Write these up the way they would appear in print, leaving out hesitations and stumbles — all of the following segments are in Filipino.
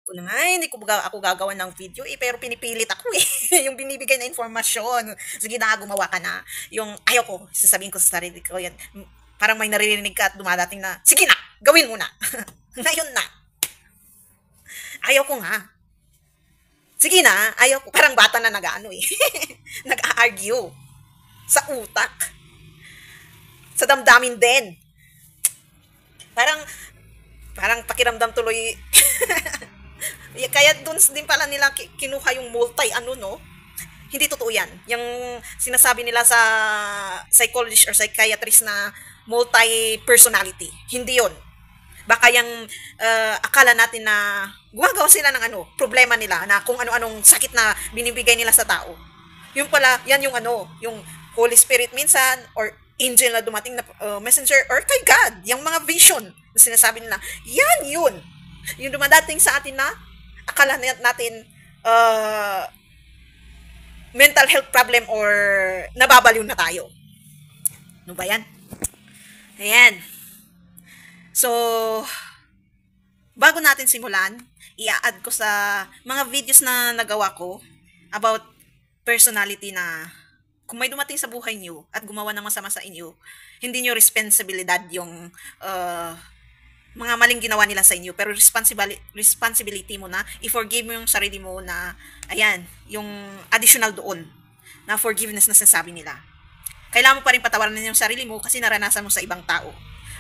ko na nga, hindi ko ako gagawa ng video pero pinipilit ako yung binibigay na informasyon. Sige na, gumawa ka na. Yung ayaw ko, sasabihin ko sa sarili ko yan. Parang may naririnig ka at dumadating na, sige na, gawin mo na. Ngayon na. Ayaw ko nga. Sige na, ayaw ko. Parang bata na nag-ano nag-argue. Sa utak. Sa damdamin din. Parang, parang pakiramdam tuloy. Kaya dun din pala nila kinuha yung no? Hindi totoo yan. Yung sinasabi nila sa psychologist or psychiatrist na multi-personality. Hindi yon. Baka yung akala natin na gumagawa sila ng problema nila na kung ano-anong sakit na binibigay nila sa tao. Yung pala, yan yung yung Holy Spirit minsan or angel na dumating na messenger or kay God, yung mga vision na sinasabi nila, yan yun. Yung dumadating sa atin na akala natin mental health problem or nababaliw na tayo. Ano ba yan? Ayan. So, bago natin simulan, i-add ko sa mga videos na nagawa ko about personality na kung may dumating sa buhay niyo at gumawa ng masama sa inyo, hindi niyo responsibilidad yung mga maling ginawa nila sa inyo, pero responsibility mo na i-forgive mo yung sarili mo na ayan, yung additional doon na forgiveness na sinasabi nila. Kailangan mo pa rin patawarin yung sarili mo kasi naranasan mo sa ibang tao.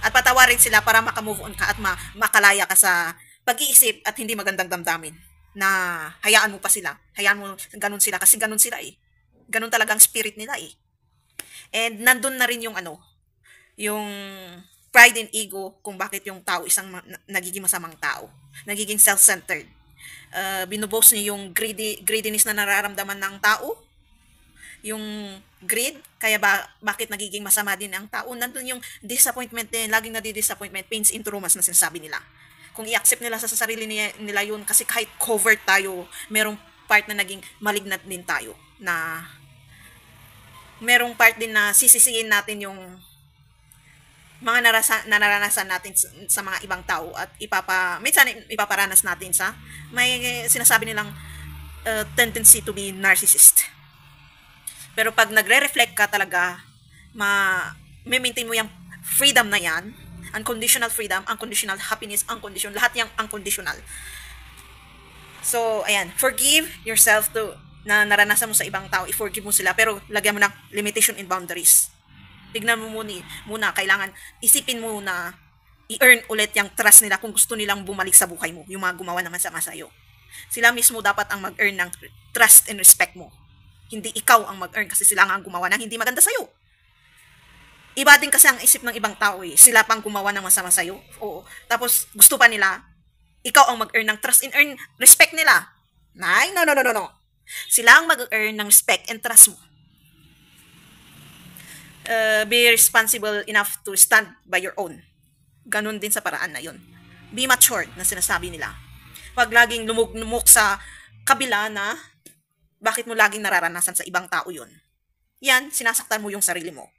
At patawarin sila para makamove on ka at makalaya ka sa pag-iisip at hindi magandang damdamin na hayaan mo pa sila. Hayaan mo ganun sila kasi ganun sila Ganun talagang spirit nila And nandun na rin yung yung pride and ego kung bakit yung tao isang nagiging masamang tao. Nagiging self-centered. Binubos niya yung greediness na nararamdaman ng tao. Yung greed, kaya bakit nagiging masama din ang tao? Nandun yung disappointment din, laging nadi-disappointment, pains in traumas na sinasabi nila. Kung i-accept nila sa sarili nila yun, kasi kahit covered tayo, merong part na naging malignant din tayo, na merong part din na sisisihin natin yung mga naranasan natin sa mga ibang tao at minsan ipaparanas natin sa may sinasabi nilang tendency to be narcissist. Pero pag nagre-reflect ka talaga, maintain mo yung freedom na yan, unconditional freedom, unconditional happiness, unconditional, lahat yung unconditional. So, ayan, forgive yourself na naranasan mo sa ibang tao, i-forgive mo sila, pero lagyan mo ng limitation and boundaries. Tignan mo muna, kailangan isipin mo na i-earn ulit yung trust nila kung gusto nilang bumalik sa buhay mo, yung mga gumawa ng masama sa'yo. Sila mismo dapat ang mag-earn ng trust and respect mo. Hindi ikaw ang mag-earn kasi sila nga ang gumawa ng hindi maganda sa'yo. Iba din kasi ang isip ng ibang tao Sila pang gumawa ng masama sa'yo. Oo. Tapos gusto pa nila, ikaw ang mag-earn ng trust and earn respect nila. No. Sila ang mag-earn ng respect and trust mo. Be responsible enough to stand by your own. Ganun din sa paraan na yun. Be matured na sinasabi nila. Pag laging lumugmok sa kabila na bakit mo laging nararanasan sa ibang tao yun? Yan, sinasaktan mo yung sarili mo.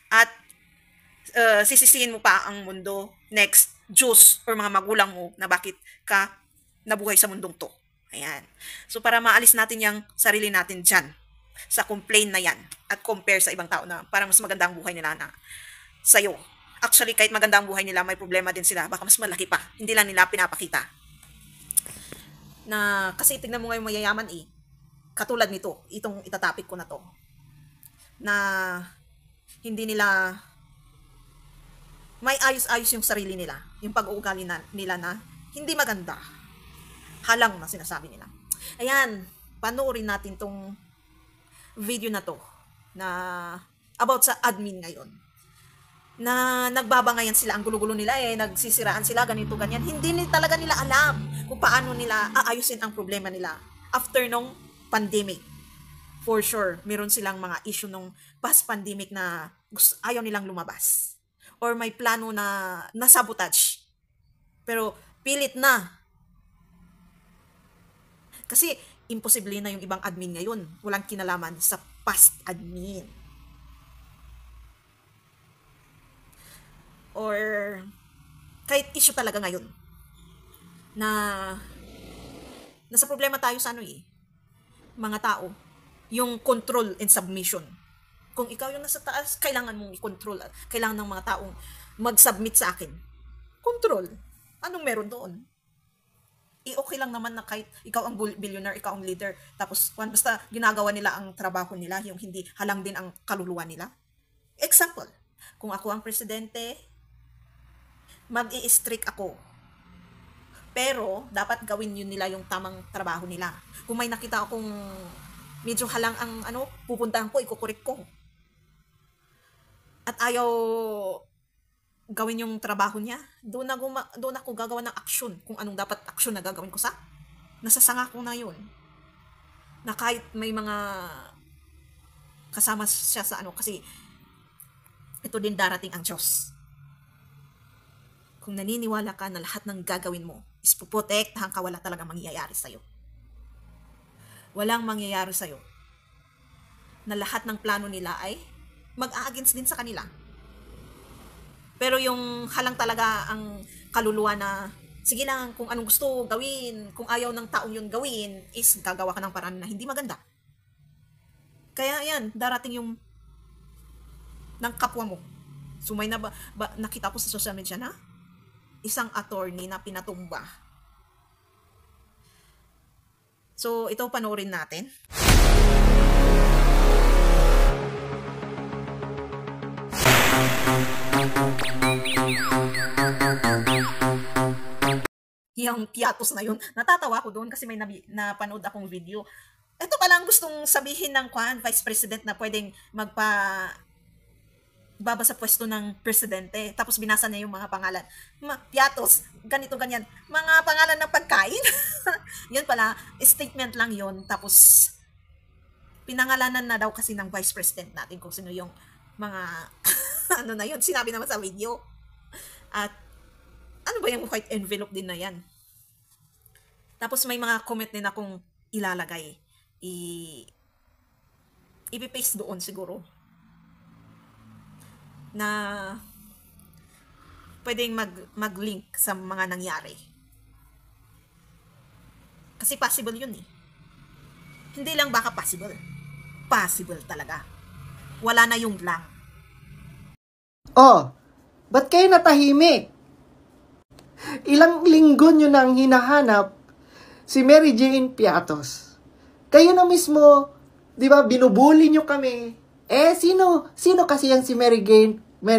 At sisisihin mo pa ang mundo, next, Diyos or mga magulang mo na bakit ka nabuhay sa mundong to. Ayan. So para maalis natin yung sarili natin dyan sa complain na yan at compare sa ibang tao na parang mas maganda ang buhay nila na sa'yo. Actually, kahit maganda ang buhay nila, may problema din sila. Baka mas malaki pa. Hindi lang nila pinapakita. Na, kasi tignan mo ngayon mayayaman katulad nito, itong itatapik ko na to, na hindi nila may ayos-ayos yung sarili nila, yung pag-uugali nila na hindi maganda, halang na sinasabi nila. Ayan, panoorin natin tong video na to, na about sa admin ngayon, na nagbabangayan sila, ang gulo-gulo nila nagsisiraan sila, ganito, ganyan. Hindi talaga nila alam kung paano nila aayusin ang problema nila after nung pandemic. For sure, meron silang mga issue nung past pandemic na ayaw nilang lumabas. Or may plano na nasabotage. Pero pilit na. Kasi imposible na yung ibang admin ngayon. Walang kinalaman sa past admin. Or kahit issue talaga ngayon na Nasa problema tayo sa mga tao. Yung control and submission. Kung ikaw yung nasa taas, kailangan mong i-control. Kailangan ng mga taong mag-submit sa akin. Control. Anong meron doon? Okay lang naman na kahit ikaw ang billionaire, ikaw ang leader, tapos basta ginagawa nila ang trabaho nila, yung hindi halang din ang kaluluwa nila. Example, kung ako ang presidente, mag-i-strict ako. Pero, dapat gawin yun nila yung tamang trabaho nila. Kung may nakita akong medyo halang ang pupuntahan ko, ikukorek ko. At ayaw gawin yung trabaho niya, doon ako gagawa ng aksyon kung anong dapat aksyon na gagawin ko nasasanga ko na yun. Na kahit may mga kasama siya sa kasi ito din darating ang Diyos. Kung naniniwala ka na lahat ng gagawin mo is puprotektahan ka, wala talaga mangyayari sa'yo. Walang mangyayari sa'yo na lahat ng plano nila ay mag-a-against din sa kanila. Pero yung halang talaga ang kaluluwa na, sige lang, kung anong gusto gawin, kung ayaw ng taong yun gawin, is gagawa ka ng paraan na hindi maganda. Kaya yan, darating yung ng kapwa mo. So may nakita ko sa social media na isang attorney na pinatumba. So ito panoorin natin. Yung piatos na yun, natatawa ko doon kasi may napanood akong video. Ito pala ang gustong sabihin ng Vice President na pwedeng baba sa pwesto ng presidente. Tapos binasa niya yung mga pangalan. Piatos, ganito, ganyan. Mga pangalan ng pagkain. Yun pala, statement lang yun. Tapos, pinangalanan na daw kasi ng Vice President natin kung sino yung mga, na yun, sinabi naman sa video. At, ano ba yung white envelope din na yan? Tapos may mga comment din akong ilalagay. Ipipaste doon siguro. Na pwedeng mag-link sa mga nangyari. Kasi possible yun eh. Hindi lang baka possible. Possible talaga. Wala na yung lang. Oh, ba't kayo natahimik? Ilang linggo nyo nang hinahanap si Mary Jane Piatos. Kayo na mismo, di ba, binubuli nyo kami. Sino kasi yan si Mary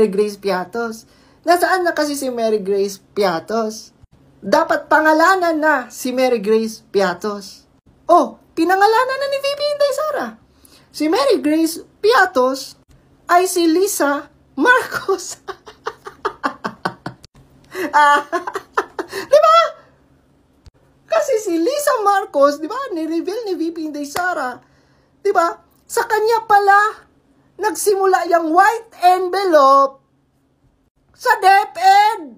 Grace Piatos? Nasaan na kasi si Mary Grace Piatos? Dapat pangalanan na si Mary Grace Piatos. Oh, pinangalanan na ni VP Inday Sara. Si Mary Grace Piatos ay si Lisa Marcos. Di ba? Kasi si Lisa Marcos, di ba, ni-reveal ni VP Inday Sara, di ba, sa kanya pala nagsimula yung white envelope sa DepEd.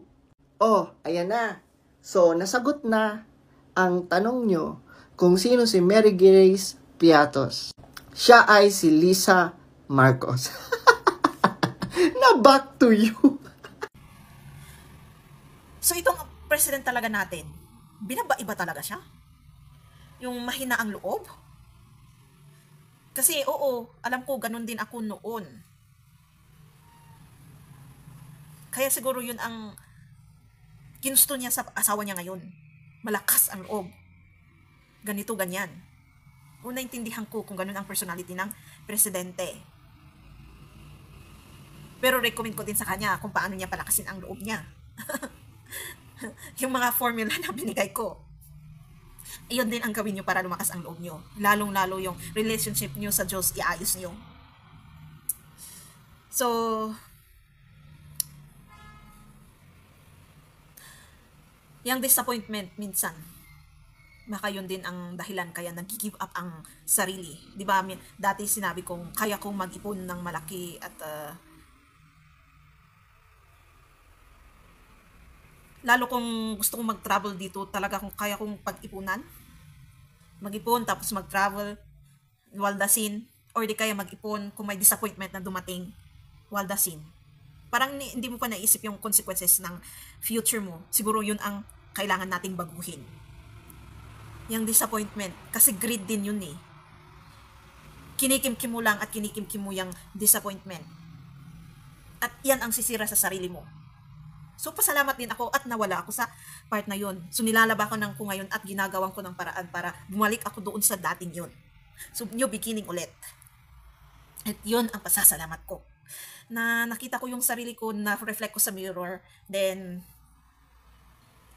Oh, ayan na. So, nasagot na ang tanong nyo kung sino si Mary Grace Piatos. Siya ay si Lisa Marcos. Na back to you. So, itong president talaga natin, binaba-iba talaga siya? Yung mahina ang loob? Kasi, oo, alam ko, ganun din ako noon. Kaya siguro yun ang ginusto niya sa asawa niya ngayon. Malakas ang loob. Ganito, ganyan. Naintindihan ko kung ganun ang personality ng presidente. Pero recommend ko din sa kanya kung paano niya palakasin ang loob niya. Yung mga formula na binigay ko. Iyon din ang gawin nyo para lumakas ang loob nyo. Lalong-lalo yung relationship nyo sa Diyos, iayos nyo. So, yung disappointment minsan, baka yun din ang dahilan kaya nag-give up ang sarili. Di ba, dati sinabi kong kaya kong mag-ipon ng malaki at lalo kung gusto kong mag-travel dito, talaga kung kaya kong pag-ipunan, mag-ipon tapos mag-travel, waldasin, or di kaya mag-ipon kung may disappointment na dumating, waldasin. Parang hindi mo pa naisip yung consequences ng future mo. Siguro yun ang kailangan nating baguhin. yung disappointment. Kasi greed din yun eh. Kinikimkim mo lang at kinikimkim mo yung disappointment. At yan ang sisira sa sarili mo. So, pasalamat din ako at nawala ako sa part na yun. So, nilalabakan ko ngayon at ginagawan ko ng paraan para bumalik ako doon sa dating yun. So, new beginning ulit. At yun ang pasasalamat ko. Na nakita ko yung sarili ko, na reflect ko sa mirror, then,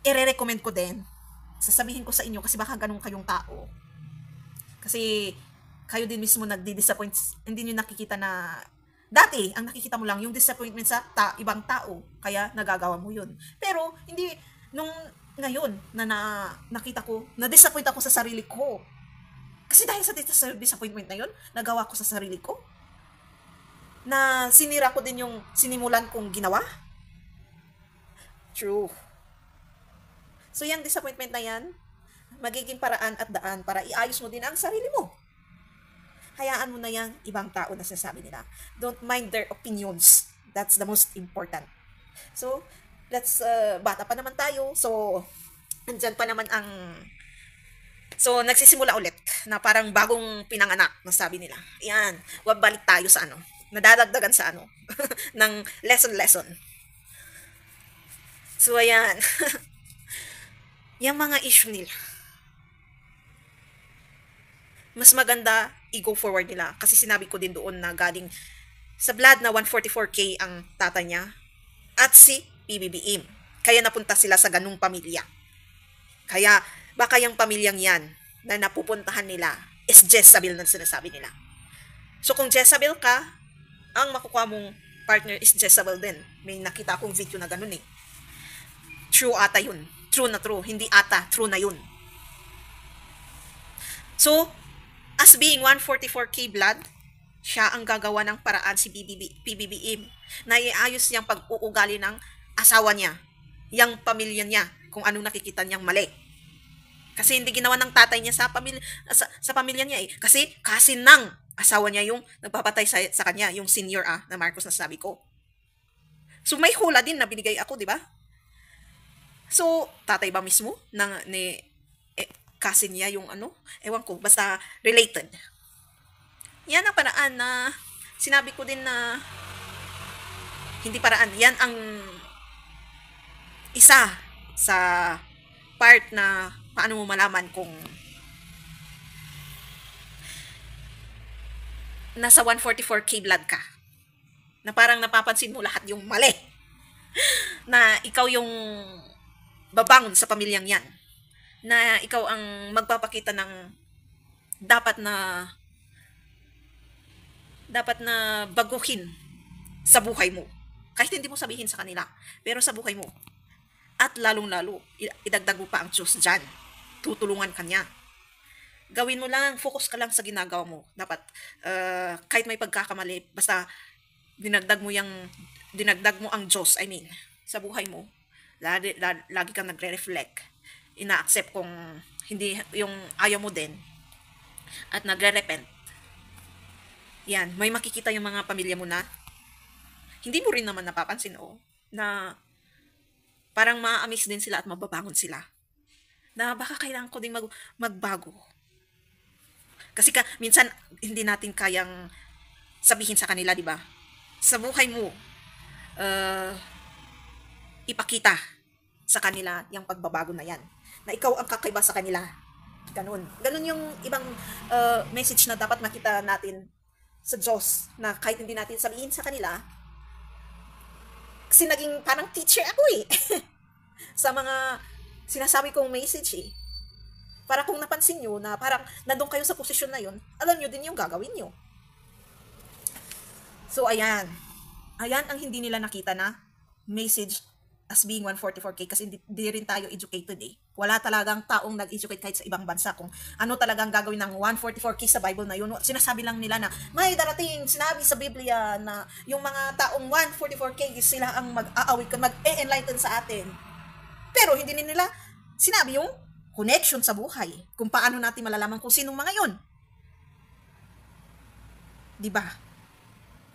i-recommend ko din. Sasabihin ko sa inyo kasi baka ganun kayong tao. Kasi, kayo din mismo nagdi-disappoint, hindi nyo nakikita na dati, ang nakikita mo lang yung disappointment sa ibang tao, kaya nagagawa mo yun. Pero, hindi, nung ngayon, nakita ko, na-disappoint ako sa sarili ko. Kasi dahil sa disappointment na yun, nagawa ko sa sarili ko. Na sinira ko din yung sinimulan kong ginawa. True. So, yung disappointment na yan, magiging paraan at daan para iayos mo din ang sarili mo. Hayaan mo na yung ibang tao na sinasabi nila. Don't mind their opinions. That's the most important. So, bata pa naman tayo. So, andyan pa naman So, nagsisimula ulit na parang bagong pinanganak, nasabi nila. Yan, wag balik tayo sa nadadagdagan sa ng lesson. So, ayan. Yung mga issue nila. Mas maganda i-go forward nila. Kasi sinabi ko din doon na galing sa blood na 144K ang tata niya at si PBBM. Kaya napunta sila sa ganung pamilya. Kaya baka yung pamilyang yan na napupuntahan nila is Jezabel na sinasabi nila. So kung Jezabel ka, ang makukuha mong partner is Jezabel din. May nakita akong video na ganun eh. True ata yun. True na true. Hindi ata. True na yun. So, as being 144K blood, siya ang gagawa ng paraan si PBBM na iayos niyang pag-uugali ng asawa niya, yung pamilya niya, kung anong nakikita niyang mali. Kasi hindi ginawa ng tatay niya sa pamilya niya eh. Kasi ng asawa niya yung nagpapatay sa kanya, yung senior na Marcos na sabi ko. So may hula din na binigay ako, di ba? So, tatay ba mismo cousin niya yung ewan ko, basta related. Yan ang paraan na sinabi ko din na hindi paraan. Yan ang isa sa part na paano mo malaman kung nasa 144K blood ka. Na parang napapansin mo lahat yung mali. Na ikaw yung babangon sa pamilyang yan. Na ikaw ang magpapakita ng dapat na baguhin sa buhay mo. Kahit hindi mo sabihin sa kanila, pero sa buhay mo. At lalong-lalo, idagdag mo pa ang Diyos dyan. Tutulungan ka niya. Gawin mo lang, focus ka lang sa ginagawa mo. Dapat, kahit may pagkakamali, basta dinagdag mo ang Diyos, sa buhay mo. Lagi kang nagre-reflect. Ina-accept kung hindi yung ayaw mo din at nagre-repent. Yan, may makikita yung mga pamilya mo na hindi mo rin naman napapansin na parang ma-amaze din sila at mababangon sila. Na baka kailangan ko din magbago. Kasi minsan hindi natin kayang sabihin sa kanila, di ba? Sa buhay mo, ipakita sa kanila yung pagbabago na yan. Na ikaw ang kakaiba sa kanila. Ganun. Ganun yung ibang message na dapat makita natin sa Diyos. Na kahit hindi natin sabihin sa kanila, kasi naging parang teacher ako eh. Sa mga sinasabi kong message eh. Para kung napansin nyo na parang nandun kayo sa posisyon na yun, alam nyo din yung gagawin nyo. So, ayan. Ayan ang hindi nila nakita na message as being 144K kasi hindi rin tayo educated eh. Wala talagang taong nag-educate kahit sa ibang bansa kung ano talagang gagawin ng 144K sa Bible na yun. Sinasabi lang nila na may darating sinabi sa Biblia na yung mga taong 144K sila ang mag-aawit, mag-e-enlighten sa atin. Pero hindi nila sinabi yung connection sa buhay. Kung paano natin malalaman kung sinong mga yun. Diba?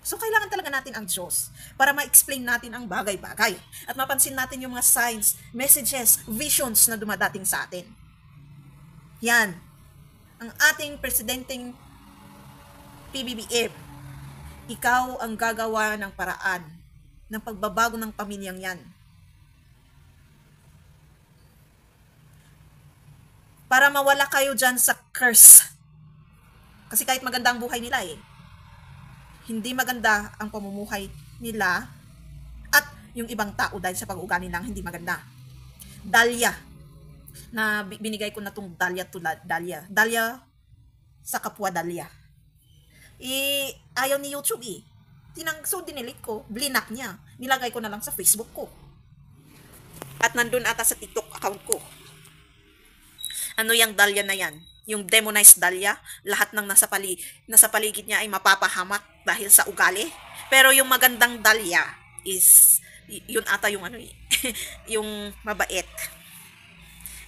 So, kailangan talaga natin ang Diyos para ma-explain natin ang bagay-bagay at mapansin natin yung mga signs, messages, visions na dumadating sa atin. Yan, ang ating presidenteng PBBM, ikaw ang gagawa ng paraan ng pagbabago ng pamilyang yan. Para mawala kayo dyan sa curse. Kasi kahit maganda ang buhay nila hindi maganda ang pamumuhay nila at yung ibang tao dahil sa pag-uugali lang hindi maganda. Dahlia, na binigay ko na tong Dahlia sa kapwa Dahlia. Ayaw ni YouTube so dinilit ko, blinak niya. Nilagay ko na lang sa Facebook ko. At nandun ata sa TikTok account ko. Ano yung Dahlia na yan? Yung demonized Dahlia, lahat ng nasa paligid niya ay mapapahamak dahil sa ugali. Pero yung magandang Dahlia is, yun ata yung yung mabait.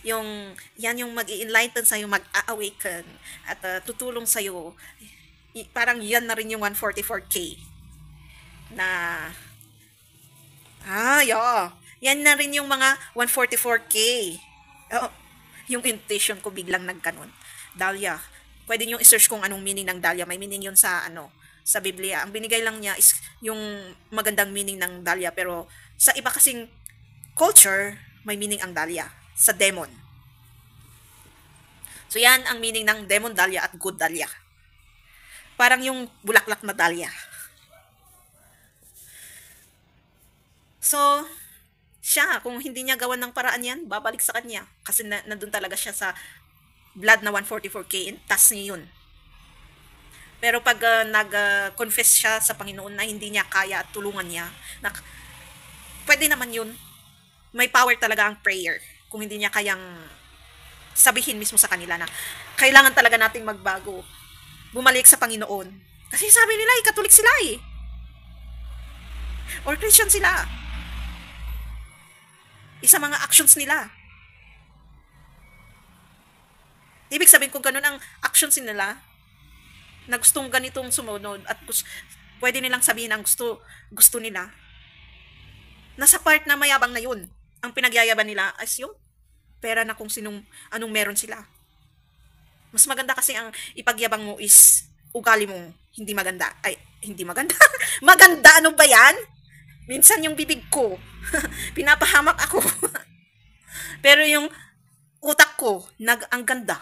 Yan yung mag-i-enlighten sa'yo, mag-awaken, at tutulong sa'yo. Parang yan na rin yung 144K. Yan na rin yung mga 144K. Yung intuition ko biglang nagkanon. Dahlia. Pwede nyo i-search kung anong meaning ng Dahlia. May meaning yun sa Biblia. Ang binigay lang niya is yung magandang meaning ng Dahlia. Pero sa iba kasing culture, may meaning ang Dahlia. Sa demon. So yan ang meaning ng demon Dahlia at good Dahlia. Parang yung bulaklak na Dahlia. So, siya, kung hindi niya gawan ng paraan yan, babalik sa kanya. Kasi nandun talaga siya sa blood na 144K, tas niya yun. Pero pag nag-confess siya sa Panginoon na hindi niya kaya at tulungan niya, pwede naman yun. May power talaga ang prayer. Kung hindi niya kayang sabihin mismo sa kanila na kailangan talaga nating magbago. Bumalik sa Panginoon. Kasi sabi nila, Katolik sila or Christian sila. Isa mga actions nila. Ibig sabihin kung ganun ang actions nila, na gustong ganitong sumunod at pwede nilang sabihin ang gusto nila, nasa part na mayabang na yun. Ang pinagyayaban nila as yung pera na kung anong meron sila. Mas maganda kasi ang ipagyabang mo is ugali mo hindi maganda. Hindi maganda. Maganda, ano ba yan? Minsan yung bibig ko, pinapahamak ako. Pero yung utak ko, ang ganda.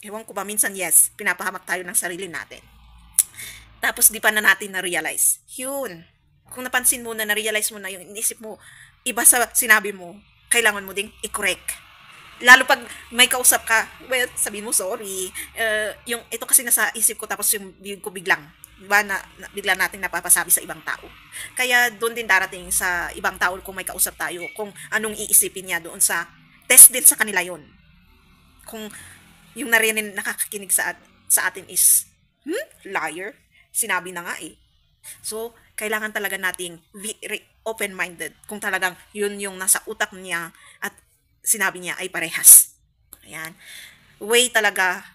Ewan ko ba, minsan yes, pinapahamak tayo ng sarili natin. Tapos di pa na natin na-realize. Yun. Kung napansin mo na na-realize mo na yung inisip mo, iba sa sinabi mo, kailangan mo ding i-correct. Lalo pag may kausap ka, well, sabihin mo sorry. Ito kasi nasa isip ko tapos yung bibig ko biglang, diba, bigla nating napapasabi sa ibang tao. Kaya doon din darating sa ibang tao kung may kausap tayo, kung anong iisipin niya doon sa test din sa kanila yon. Kung yung narinig nakakakinig sa atin is, liar, sinabi na nga So, kailangan talaga nating open-minded kung talagang yun yung nasa utak niya at sinabi niya ay parehas. Ayan. Way talaga.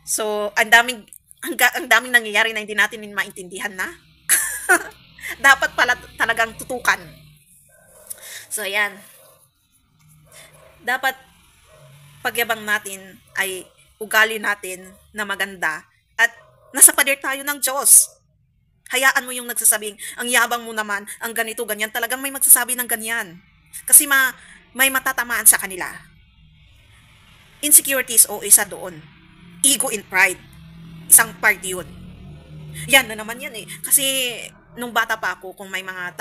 So, ang daming nangyayari na hindi natin maintindihan na. Dapat pala talagang tutukan. So, ayan. Dapat pagyabang natin ay ugali natin na maganda at nasa pader tayo ng Diyos. Hayaan mo yung nagsasabing, ang yabang mo naman, ang ganito, ganyan. Talagang may magsasabi ng ganyan. Kasi may matatamaan sa kanila. Insecurities isa doon. Ego and pride. Isang part yun. Yan na naman yan Kasi nung bata pa ako, kung may mga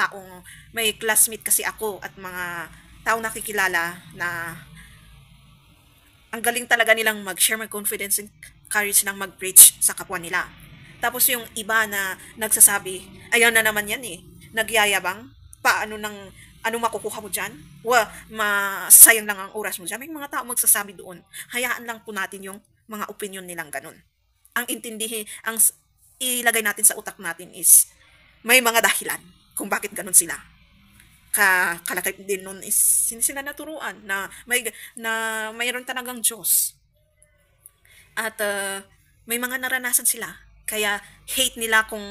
may classmate kasi ako at mga taong nakikilala na ang galing talaga nilang mag-share, mag-confidence and courage ng mag-preach sa kapwa nila. Tapos yung iba na nagsasabi, ayan na naman yan nagyayabang, ano makukuha mo dyan? Masayang lang ang oras mo dyan. May mga tao magsasabi doon. Hayaan lang po natin yung mga opinion nilang ganun. Ang ilagay natin sa utak natin is, may mga dahilan kung bakit ganun sila. Kalakip din nun is, hindi sila naturuan na mayroon talagang Diyos. At may mga naranasan sila. Kaya hate nila kung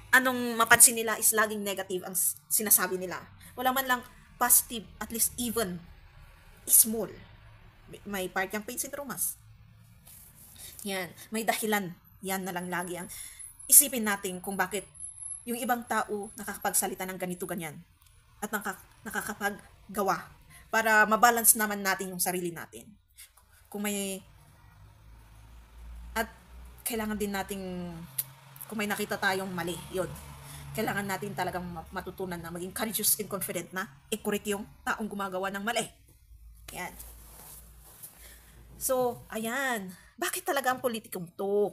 anong mapansin nila is laging negative ang sinasabi nila. Wala man lang positive, at least even small. May part yung pain syndromas. Yan, may dahilan. Yan na lang lagi ang isipin natin kung bakit yung ibang tao nakakapagsalita ng ganito ganyan at nakakapaggawa para mabalance naman natin yung sarili natin. Kung may at kailangan din nating kung may nakita tayong mali, yun. Kailangan natin talagang matutunan na maging courageous and confident na i-correct yung taong gumagawa ng mali. Yan. So, ayan. Bakit talaga ang politikong to?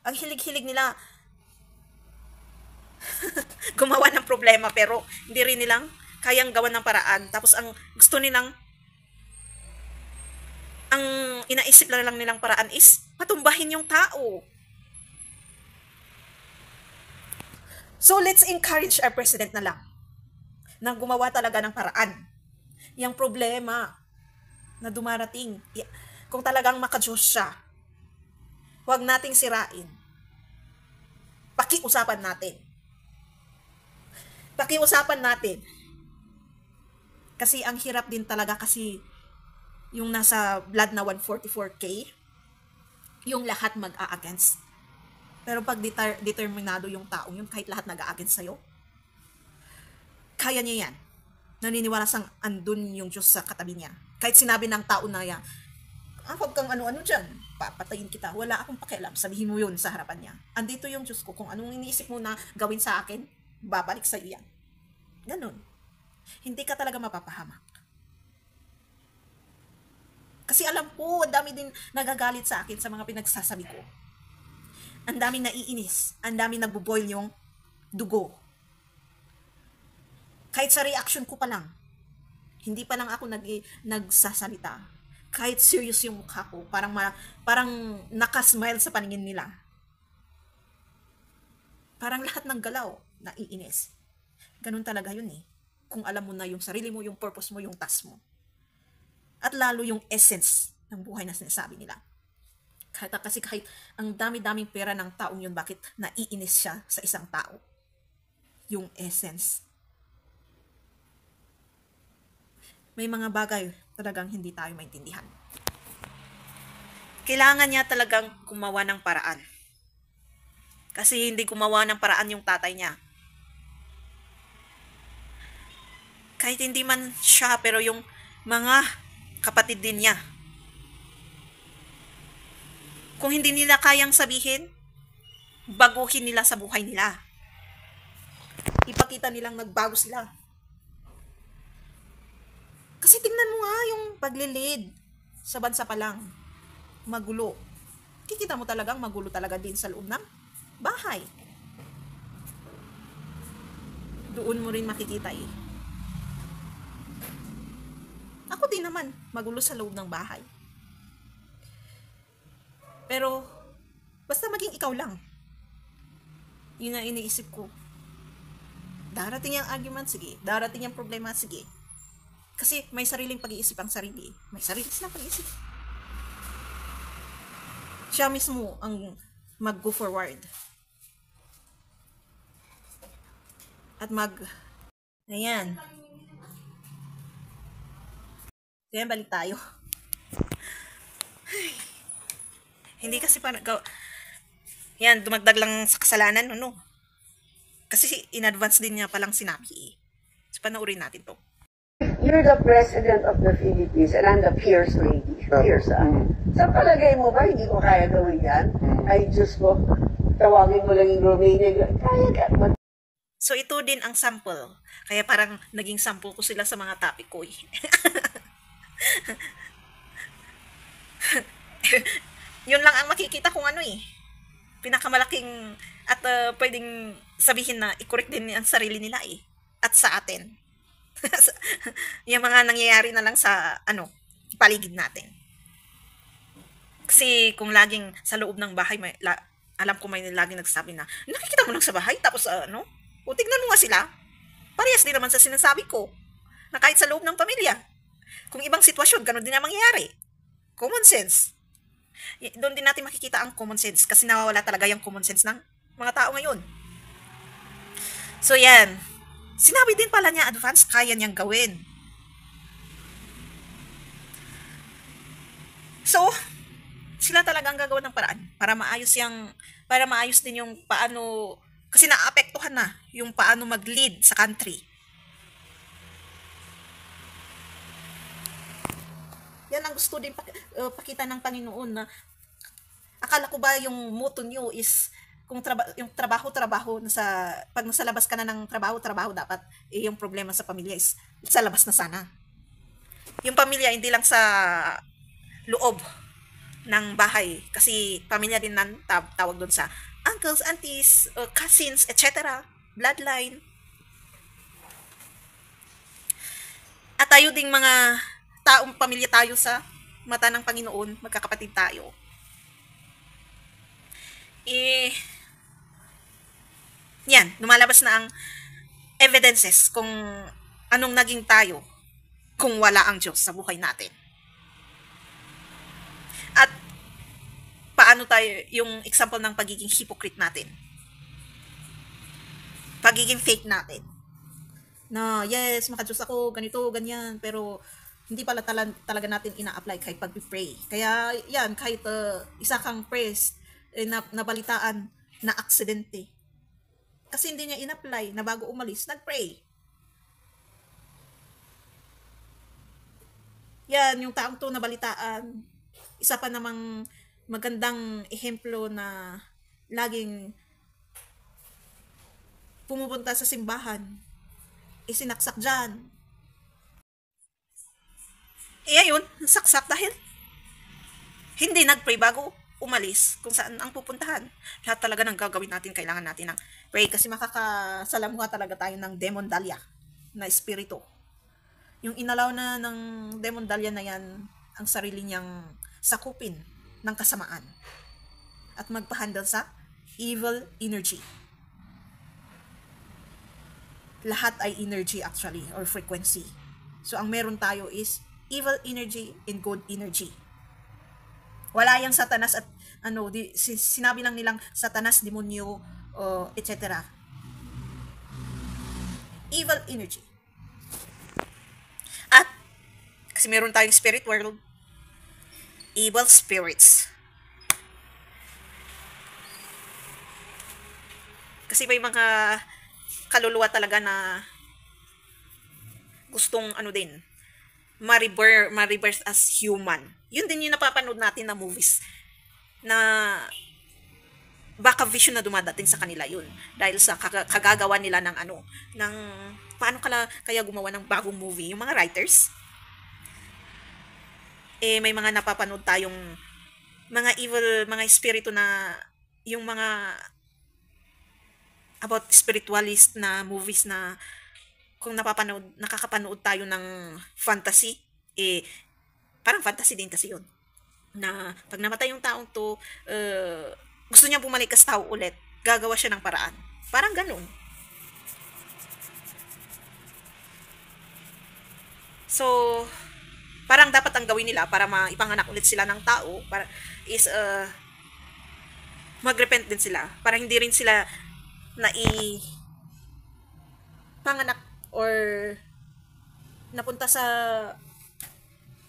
Ang hilig-hilig nila gumawa ng problema pero hindi rin nilang kayang gawan ng paraan. Tapos ang gusto nilang ang inaisip lang nilang paraan is patumbahin yung tao. So let's encourage our president na lang na gumawa talaga ng paraan. Yung problema na dumarating, kung talagang makajos siya, huwag nating sirain. Pakiusapan natin. Pakiusapan natin. Kasi ang hirap din talaga kasi yung nasa blood na 144K, yung lahat mag-a-against. Pero pag determinado yung taong yun, kahit lahat nag-a-against sa'yo, kaya niya yan. Naniniwala sang andun yung Diyos sa katabi niya. Kahit sinabi ng tao na yan, huwag kang ano-ano dyan, papatayin kita. Wala akong pakialam, sabihin mo yun sa harapan niya. Andito yung Diyos ko, kung anong iniisip mo na gawin sa akin, babalik sa iyo yan. Ganun. Hindi ka talaga mapapahamak. Kasi alam ko, ang dami din nagagalit sa akin sa mga pinagsasabi ko. Ang daming naiinis, ang daming nagbo-boil yung dugo. Kahit sa reaction ko pa lang, hindi pa lang ako nagsasalita. Kahit serious yung mukha ko, parang nakasmile sa paningin nila. Parang lahat ng galaw, naiinis. Ganun talaga yun eh. Kung alam mo na yung sarili mo, yung purpose mo, yung task mo. At lalo yung essence ng buhay na sinasabi nila. Kahit ang dami-daming pera ng taong yun, bakit naiinis siya sa isang tao? Yung essence. May mga bagay talagang hindi tayo maintindihan. Kailangan niya talagang gumawa ng paraan. Kasi hindi gumawa ng paraan yung tatay niya. Kahit hindi man siya, pero yung mga kapatid din niya. Kung hindi nila kayang sabihin, baguhin nila sa buhay nila. Ipakita nilang nagbago sila. Kasi tingnan mo nga yung paglilid sa bansa pa lang. Magulo. Kikita mo talagang magulo talaga din sa loob ng bahay. Doon mo rin makikita eh. Ako din naman, magulo sa loob ng bahay. Pero, basta maging ikaw lang. Yun ang iniisip ko. Darating yung argument, sige. Darating yung problema, sige. Kasi may sariling pag-iisip ang sarili. May sarili silang pag-iisip. Siya mismo ang mag-go forward. At ayan. Kaya balik tayo. Hindi kasi yan, dumagdag lang sa kasalanan, no? Kasi in advance din niya palang sinabi eh. So, panoorin natin to. You're the president of the Philippines and I'm the Pierce lady. Pierce, Sa palagay mo ba, hindi ko kaya gawin yan? Ay, Diyos ko, tawagin mo lang yung Romania. Kaya ka. So, ito din ang sample. Kaya parang naging sample ko sila sa mga topic ko eh. Yun lang ang makikita kong ano eh. Pinakamalaking at pwedeng sabihin na i-correct din ang sarili nila eh. At sa atin. Yung mga nangyayari na lang sa paligid natin. Kasi kung laging sa loob ng bahay, alam ko may laging nagsasabi na, nakikita mo lang sa bahay, tapos o tignan mo nga sila. Parehas din naman sa sinasabi ko. Na kahit sa loob ng pamilya. Kung ibang sitwasyon, ganun din na mangyayari. Common sense. Doon din natin makikita ang common sense kasi nawawala talaga yung common sense ng mga tao ngayon. So yan. Sinabi din pala niya advance, kaya niyang gawin. So, sila talaga ang gagawa ng paraan para maayos din yung paano, kasi naapektuhan na yung paano mag-lead sa country. Yan ang gusto din pakita ng Panginoon, na akala ko ba yung motto niyo is kung yung trabaho pag nasa labas ka na ng trabaho dapat, yung problema sa pamilya is sa labas na sana. Yung pamilya hindi lang sa loob ng bahay, kasi pamilya din nan tawag doon sa uncles, aunties, cousins, etc. bloodline. At tayo ding mga taong pamilya tayo sa mata ng Panginoon, magkakapatid tayo. Yan, lumalabas na ang evidences kung anong naging tayo kung wala ang Diyos sa buhay natin. At paano tayo, yung example ng pagiging hypocrite natin. Pagiging fake natin. Na, yes, maka-Diyos ako, ganito, ganyan, pero hindi pala talaga natin ina-apply kahit pag-pray. Kaya, yan, kahit isa kang priest, nabalitaan na aksidente. Kasi hindi niya in-apply na bago umalis, nag-pray. Yan, yung taong to nabalitaan. Isa pa namang magandang ehemplo na laging pumupunta sa simbahan, isinaksak dyan. Ayun, saksak dahil hindi nag-pray bago umalis kung saan ang pupuntahan. Lahat talaga ng gagawin natin, kailangan natin ng pray, kasi makakasalamuha talaga tayo ng demon dahlia na espiritu. Yung inalaw na ng demon dahlia na yan ang sarili niyang sakupin ng kasamaan at magpahandle sa evil energy. Lahat ay energy actually, or frequency. So ang meron tayo is evil energy and good energy. Wala yang satanas at sinabi lang nilang satanas, demonyo, etc. Evil energy. At kasi meron tayong spirit world, evil spirits. Kasi may mga kaluluwa talaga na gustong din, ma-rebirth as human. Yun din yung napapanood natin na movies na baka vision na dumadating sa kanila yun. Dahil sa kagagawa nila ng ng paano kaya gumawa ng bagong movie. Yung mga writers, may mga napapanood tayong mga evil, mga espiritu na yung mga about spiritualist na movies na kung nakakapanood tayo ng fantasy, parang fantasy din kasi yun. Na pag namatay yung taong to, gusto niya bumalik as tao ulit, gagawa siya ng paraan. Parang ganun. So, parang dapat ang gawin nila para maipanganak ulit sila ng tao, is magrepent din sila. Para hindi rin sila panganak or napunta sa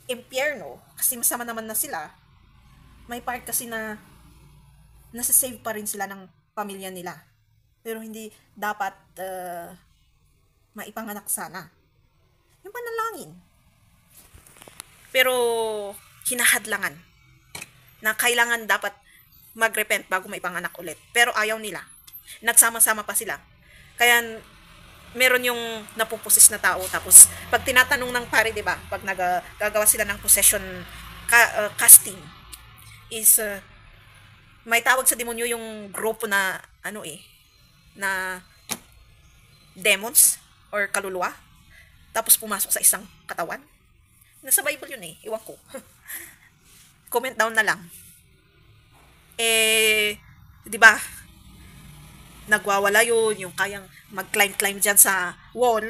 impyerno, kasi masama naman na sila. May part kasi na nasa-save pa rin sila ng pamilya nila, pero hindi dapat maipanganak sana. Yung panalangin, pero hinahadlangan na kailangan dapat magrepent bago maipanganak ulit, pero ayaw nila. Nagsama-sama pa sila. Kaya meron yung napupusis na tao, tapos pag tinatanong ng pare, 'di ba? Pag gagawa sila ng possession casting, is may tawag sa demonyo yung grupo na na demons or kaluluwa, tapos pumasok sa isang katawan. Nasa Bible yun iwan ko. Comment down na lang. 'Di ba? Nagwawala yun, yung kayang mag-climb dyan sa wall.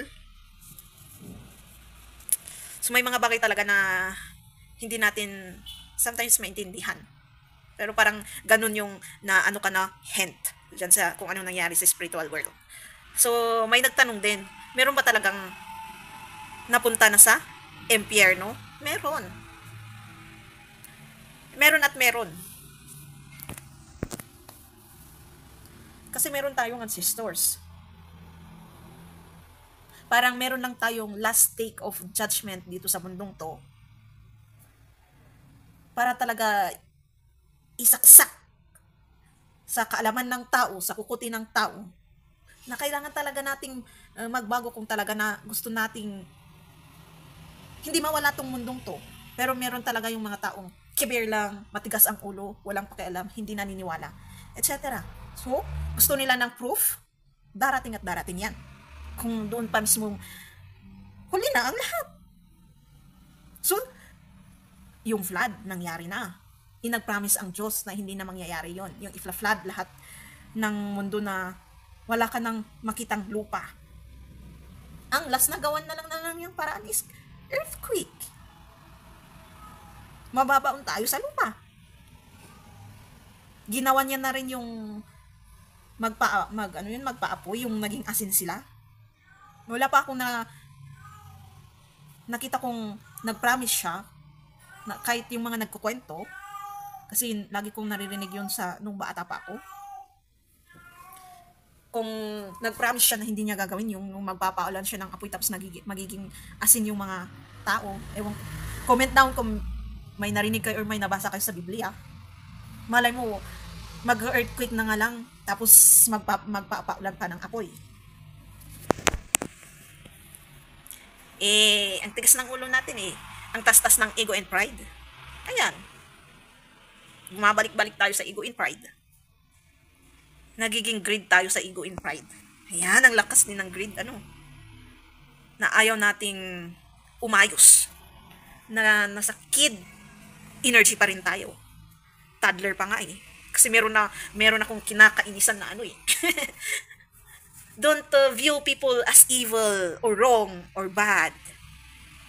So may mga bagay talaga na hindi natin sometimes maintindihan. Pero parang ganun yung na hint dyan sa kung anong nangyari sa spiritual world. So may nagtanong din, meron ba talagang napunta na sa impyerno? Meron. Meron at meron. Kasi meron tayong ancestors. Parang meron lang tayong last take of judgment dito sa mundong to. Para talaga isaksak sa kaalaman ng tao, sa kukuti ng tao, na kailangan talaga nating magbago kung talaga na gusto nating hindi mawala tong mundong to. Pero meron talaga yung mga taong kibir lang, matigas ang ulo, walang pakialam, hindi naniniwala, etc. So, gusto nila ng proof, darating at darating yan. Kung doon pa mismo, huli na ang lahat. So, yung flood, nangyari na. Inag-promise ang Diyos na hindi na mangyayari yon. Yung ifla-flood lahat ng mundo na wala ka nang makitang lupa. Ang last na gawan na lang yung paraan is earthquake. Mababaon tayo sa lupa. Ginawa niya na rin yung magpaapoy, yung naging asin sila. Wala pa akong nakita kong nag-promise siya, na kahit yung mga nagkukwento, kasi lagi kong naririnig yun nung bata pa ako. Kung nag-promise siya na hindi niya gagawin yung magpapaulan siya ng apoy tapos magiging asin yung mga tao. Ewan, comment down kung may narinig kayo or may nabasa kayo sa Biblia. Malay mo, mag-earthquake na nga lang tapos magpapaulan pa ng apoy. Ang tigas ng ulo natin ang tastas ng ego and pride. Ayan. Bumabalik-balik tayo sa ego and pride. Nagiging greed tayo sa ego and pride. Ayan, ang lakas din ng greed, na ayaw nating umayos. Na nasa kid energy pa rin tayo. Toddler pa nga Kasi meron akong kinakainisan na Don't view people as evil or wrong or bad.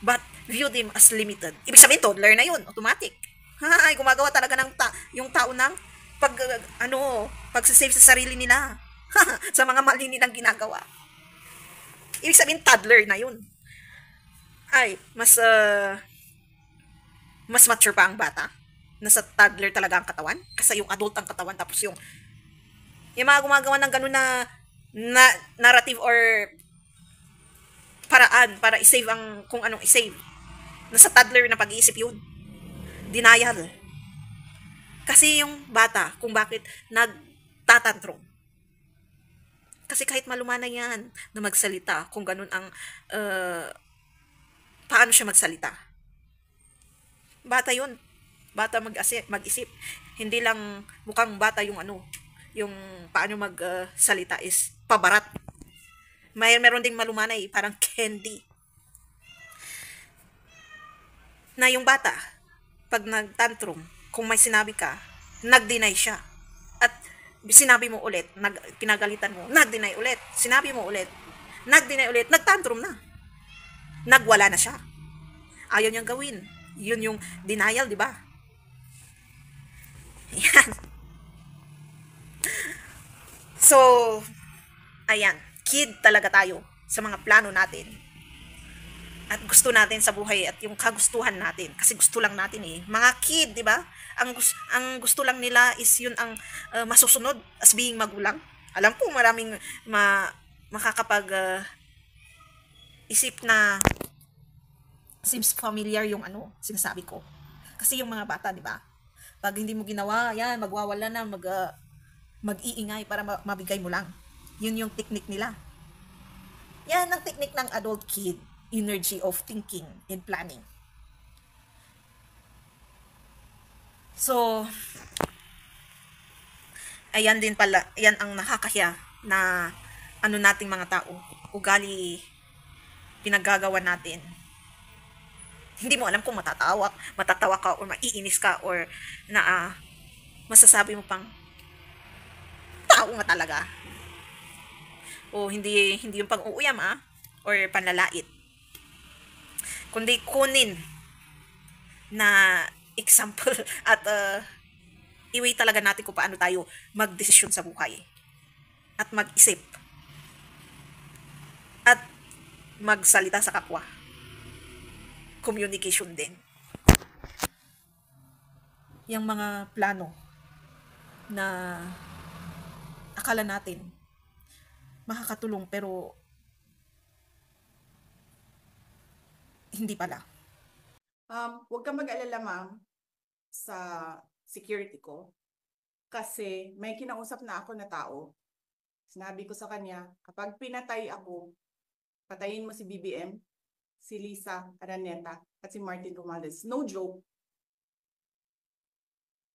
But view them as limited. Ibig sabihin, toddler na yun. Automatic. Ay, gumagawa talaga yung tao ng pagsasave sa sarili nila. Sa mga mali nilang ginagawa. Ibig sabihin, toddler na yun. Ay, mas mature pa ang bata. Nasa toddler talaga ang katawan. Kasi yung adult ang katawan. Tapos yung mga gumagawa ng ganun na narrative or paraan para i-save ang kung anong i-save. Nasa toddler na pag-iisip yun. Denial. Kasi yung bata, kung bakit nagtatantrum. Kasi kahit malumana yan na magsalita, kung ganun ang paano siya magsalita. Bata yun. Bata mag-isip. Hindi lang mukhang bata yung yung paano magsalita is pabarat. Meron ding malumanay, parang candy. Na yung bata, pag nagtantrum, kung may sinabi ka, nag-deny siya. At sinabi mo ulit, pinagalitan mo, nag-deny ulit. Sinabi mo ulit, nag-deny ulit, nagtantrum na. Nagwala na siya. Ayaw niyang gawin. Yun yung denial, di ba? Yan. So, ayan, kid talaga tayo sa mga plano natin. At gusto natin sa buhay at yung kagustuhan natin. Kasi gusto lang natin Mga kid, di ba? Ang gusto lang nila is yun ang masusunod as being magulang. Alam ko maraming makakapag isip na seems familiar yung sinasabi ko. Kasi yung mga bata, di ba? Pag hindi mo ginawa, yan, magwawala na, mag-iingay para mabigay mo lang. Yun yung technique nila. Yan ang technique ng adult kid. Energy of thinking and planning. So, ayan din pala, ayan ang nakakahiya na nating mga tao. Ugali pinaggagawa natin. Hindi mo alam kung matatawa ka or maiinis ka or na masasabi mo pang tao nga talaga. O hindi yung pang-uuyam or panlalait. Kundi kunin na example at iway talaga natin kung paano tayo magdesisyon sa buhay. At mag-isip. At magsalita sa kapwa. Communication din. yung mga plano na akala natin makakatulong pero hindi pala. Huwag kang mag-alala, ma'am, sa security ko. Kasi may kinausap na ako na tao. Sinabi ko sa kanya, kapag pinatay ako, patayin mo si BBM, si Lisa Araneta, at si Martin Romualdez. No joke.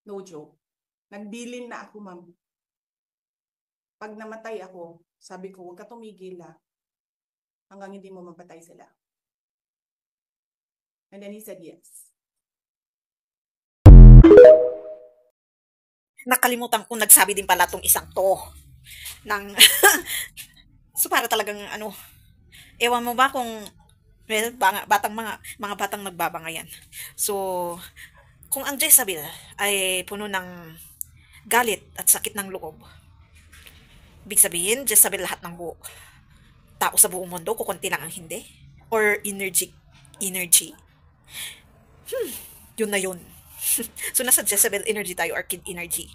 No joke. Nagbilin na ako, ma'am. Pag namatay ako, sabi ko, huwag ka tumigil hanggang hindi mo mapatay sila. And then he said yes. Nakalimutan ko nagsabi din pala tong isang to ng so para talagang ewan mo ba kung well, mga batang nagbabangayan. So kung ang Jezabel ay puno ng galit at sakit ng loob, ibig sabihin Jezabel lahat ng tao sa buong mundo, kukunti lang ang hindi, or energy, yun na yun. So, nasa Jezebel energy tayo or kid energy.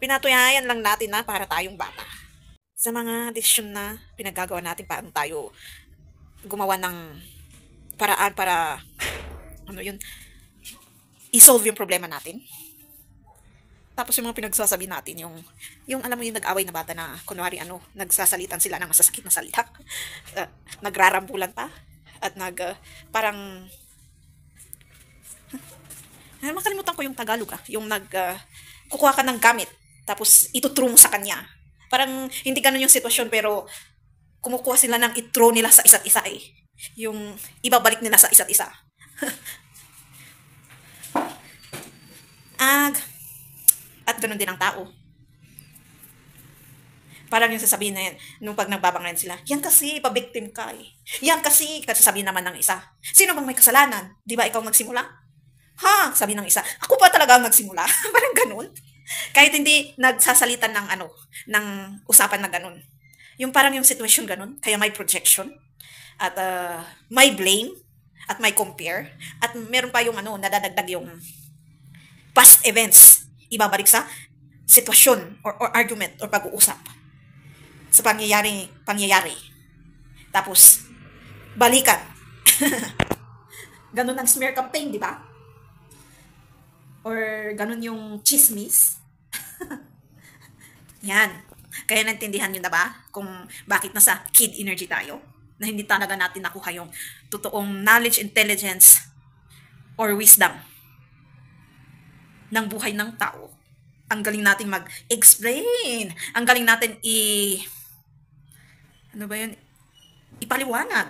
Pinatuyayan lang natin na para tayong bata. Sa mga desisyon na pinagagawa natin, paano tayo gumawa ng paraan para, i-solve yung problema natin. Tapos yung mga pinagsasabi natin, yung alam mo yung nag-away na bata na, kunwari nagsasalitan sila ng masasakit na salita. Nagrarambulan pa. At parang, makalimutan ko yung Tagalog yung kukuha ka ng gamit tapos itutro mo sa kanya. Parang hindi ganun yung sitwasyon pero kumukuha sila ng itro nila sa isa't isa yung ibabalik nila sa isa't isa. At ganun din ang tao. Parang yung sasabihin na yan, nung pag nagbabangayan sila, yan kasi, pabiktim ka Yan kasi sasabihin naman ng isa, sino bang may kasalanan? Di ba ikaw nagsimula? Ha? Sabi ng isa, ako pa talaga ang nagsimula. Parang ganun. Kahit hindi nagsasalitan ng usapan na ganun. Yung parang yung situation ganun, kaya may projection, at may blame, at may compare, at meron pa yung nadadagdag yung past events, ibabalik sa sitwasyon, or argument, or pag-uusap, sa pangyayari. Tapos, balikan. Ganun ang smear campaign, di ba? Or ganun yung chismis. Yan. Kaya naintindihan nyo na ba kung bakit nasa kid energy tayo? Na hindi talaga natin nakuha yung totoong knowledge, intelligence, or wisdom ng buhay ng tao. Ang galing natin mag-explain. Ang galing natin ipaliwanag.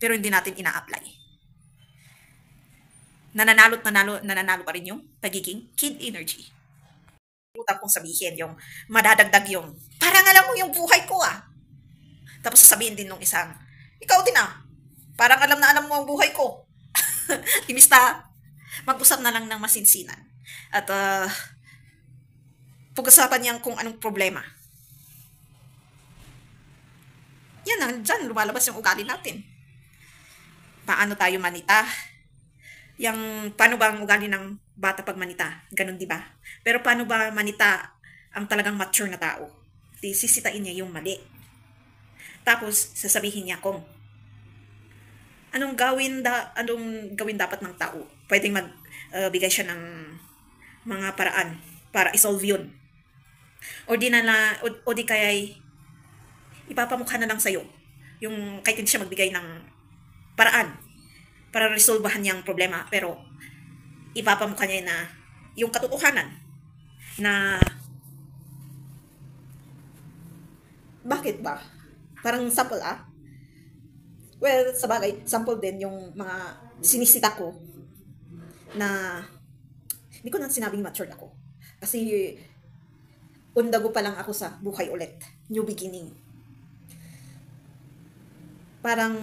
Pero hindi natin ina-apply. Nananalo pa rin yung pagiging kid energy. Puta kong sabihin yung madadagdag yung, parang alam mo yung buhay ko Tapos sasabihin din nung isang, ikaw din parang alam mo ang buhay ko. Timista, mag-usap na lang ng masinsinan. At pag-usapan niyan kung anong problema. Yan dyan lumalabas yung ugali natin. Paano tayo manita? Paano ba ang ugali ng bata pag manita? Ganun, di ba? Pero paano ba manita ang talagang mature na tao? Sisitain niya yung mali. Tapos, sasabihin niya kung anong gawin dapat ng tao. Pwedeng magbigay siya ng mga paraan para isolve yun. O di kaya ipapamukha na lang sa'yo. Yung kahit hindi siya magbigay ng paraan para resolbahan niyang problema, pero ipapamukha niya na yung katotohanan na bakit ba? Parang sample Well, sa bagay, sample din yung mga sinisita ko na hindi ko na sinabing matured ako. Kasi undago pa lang ako sa buhay ulit. New beginning. Parang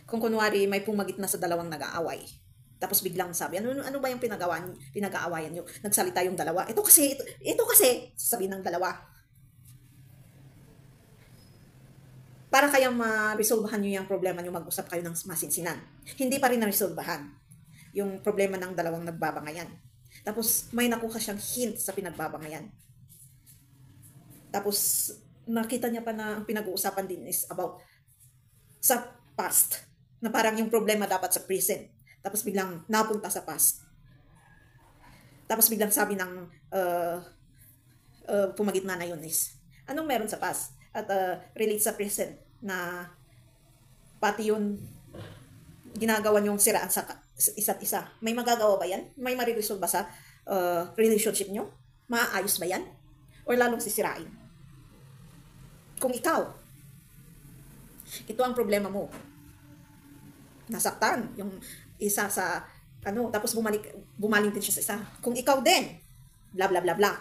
kung kunwari may pumagit na sa dalawang nag-aaway. Tapos biglang sabi, ano ba yung pinag-aawayan nyo? Nagsalita yung dalawa. Ito kasi, sabi ng dalawa. Para kayang ma-resolbahan nyo yung problema nyo, mag-usap kayo ng masinsinan. Hindi pa rin na-resolbahan. yung problema ng dalawang nagbabangayan. Tapos may nakuha siyang hint sa pinagbabangayan. Tapos nakita niya pa na ang pinag-uusapan din is about sa past, na parang yung problema dapat sa present. Tapos biglang napunta sa past. Tapos biglang sabi ng pumagitna na yun is, anong meron sa past? At relate sa present na pati yun ginagawa niyong siraan sa isa't isa. May magagawa ba yan? May mariresolve ba sa relationship niyo? Maaayos ba yan? Or lalong sisirain? Kung ikaw, ito ang problema mo, nasaktan yung isa sa tapos bumaling din siya sa isa. Kung ikaw din, bla bla bla bla.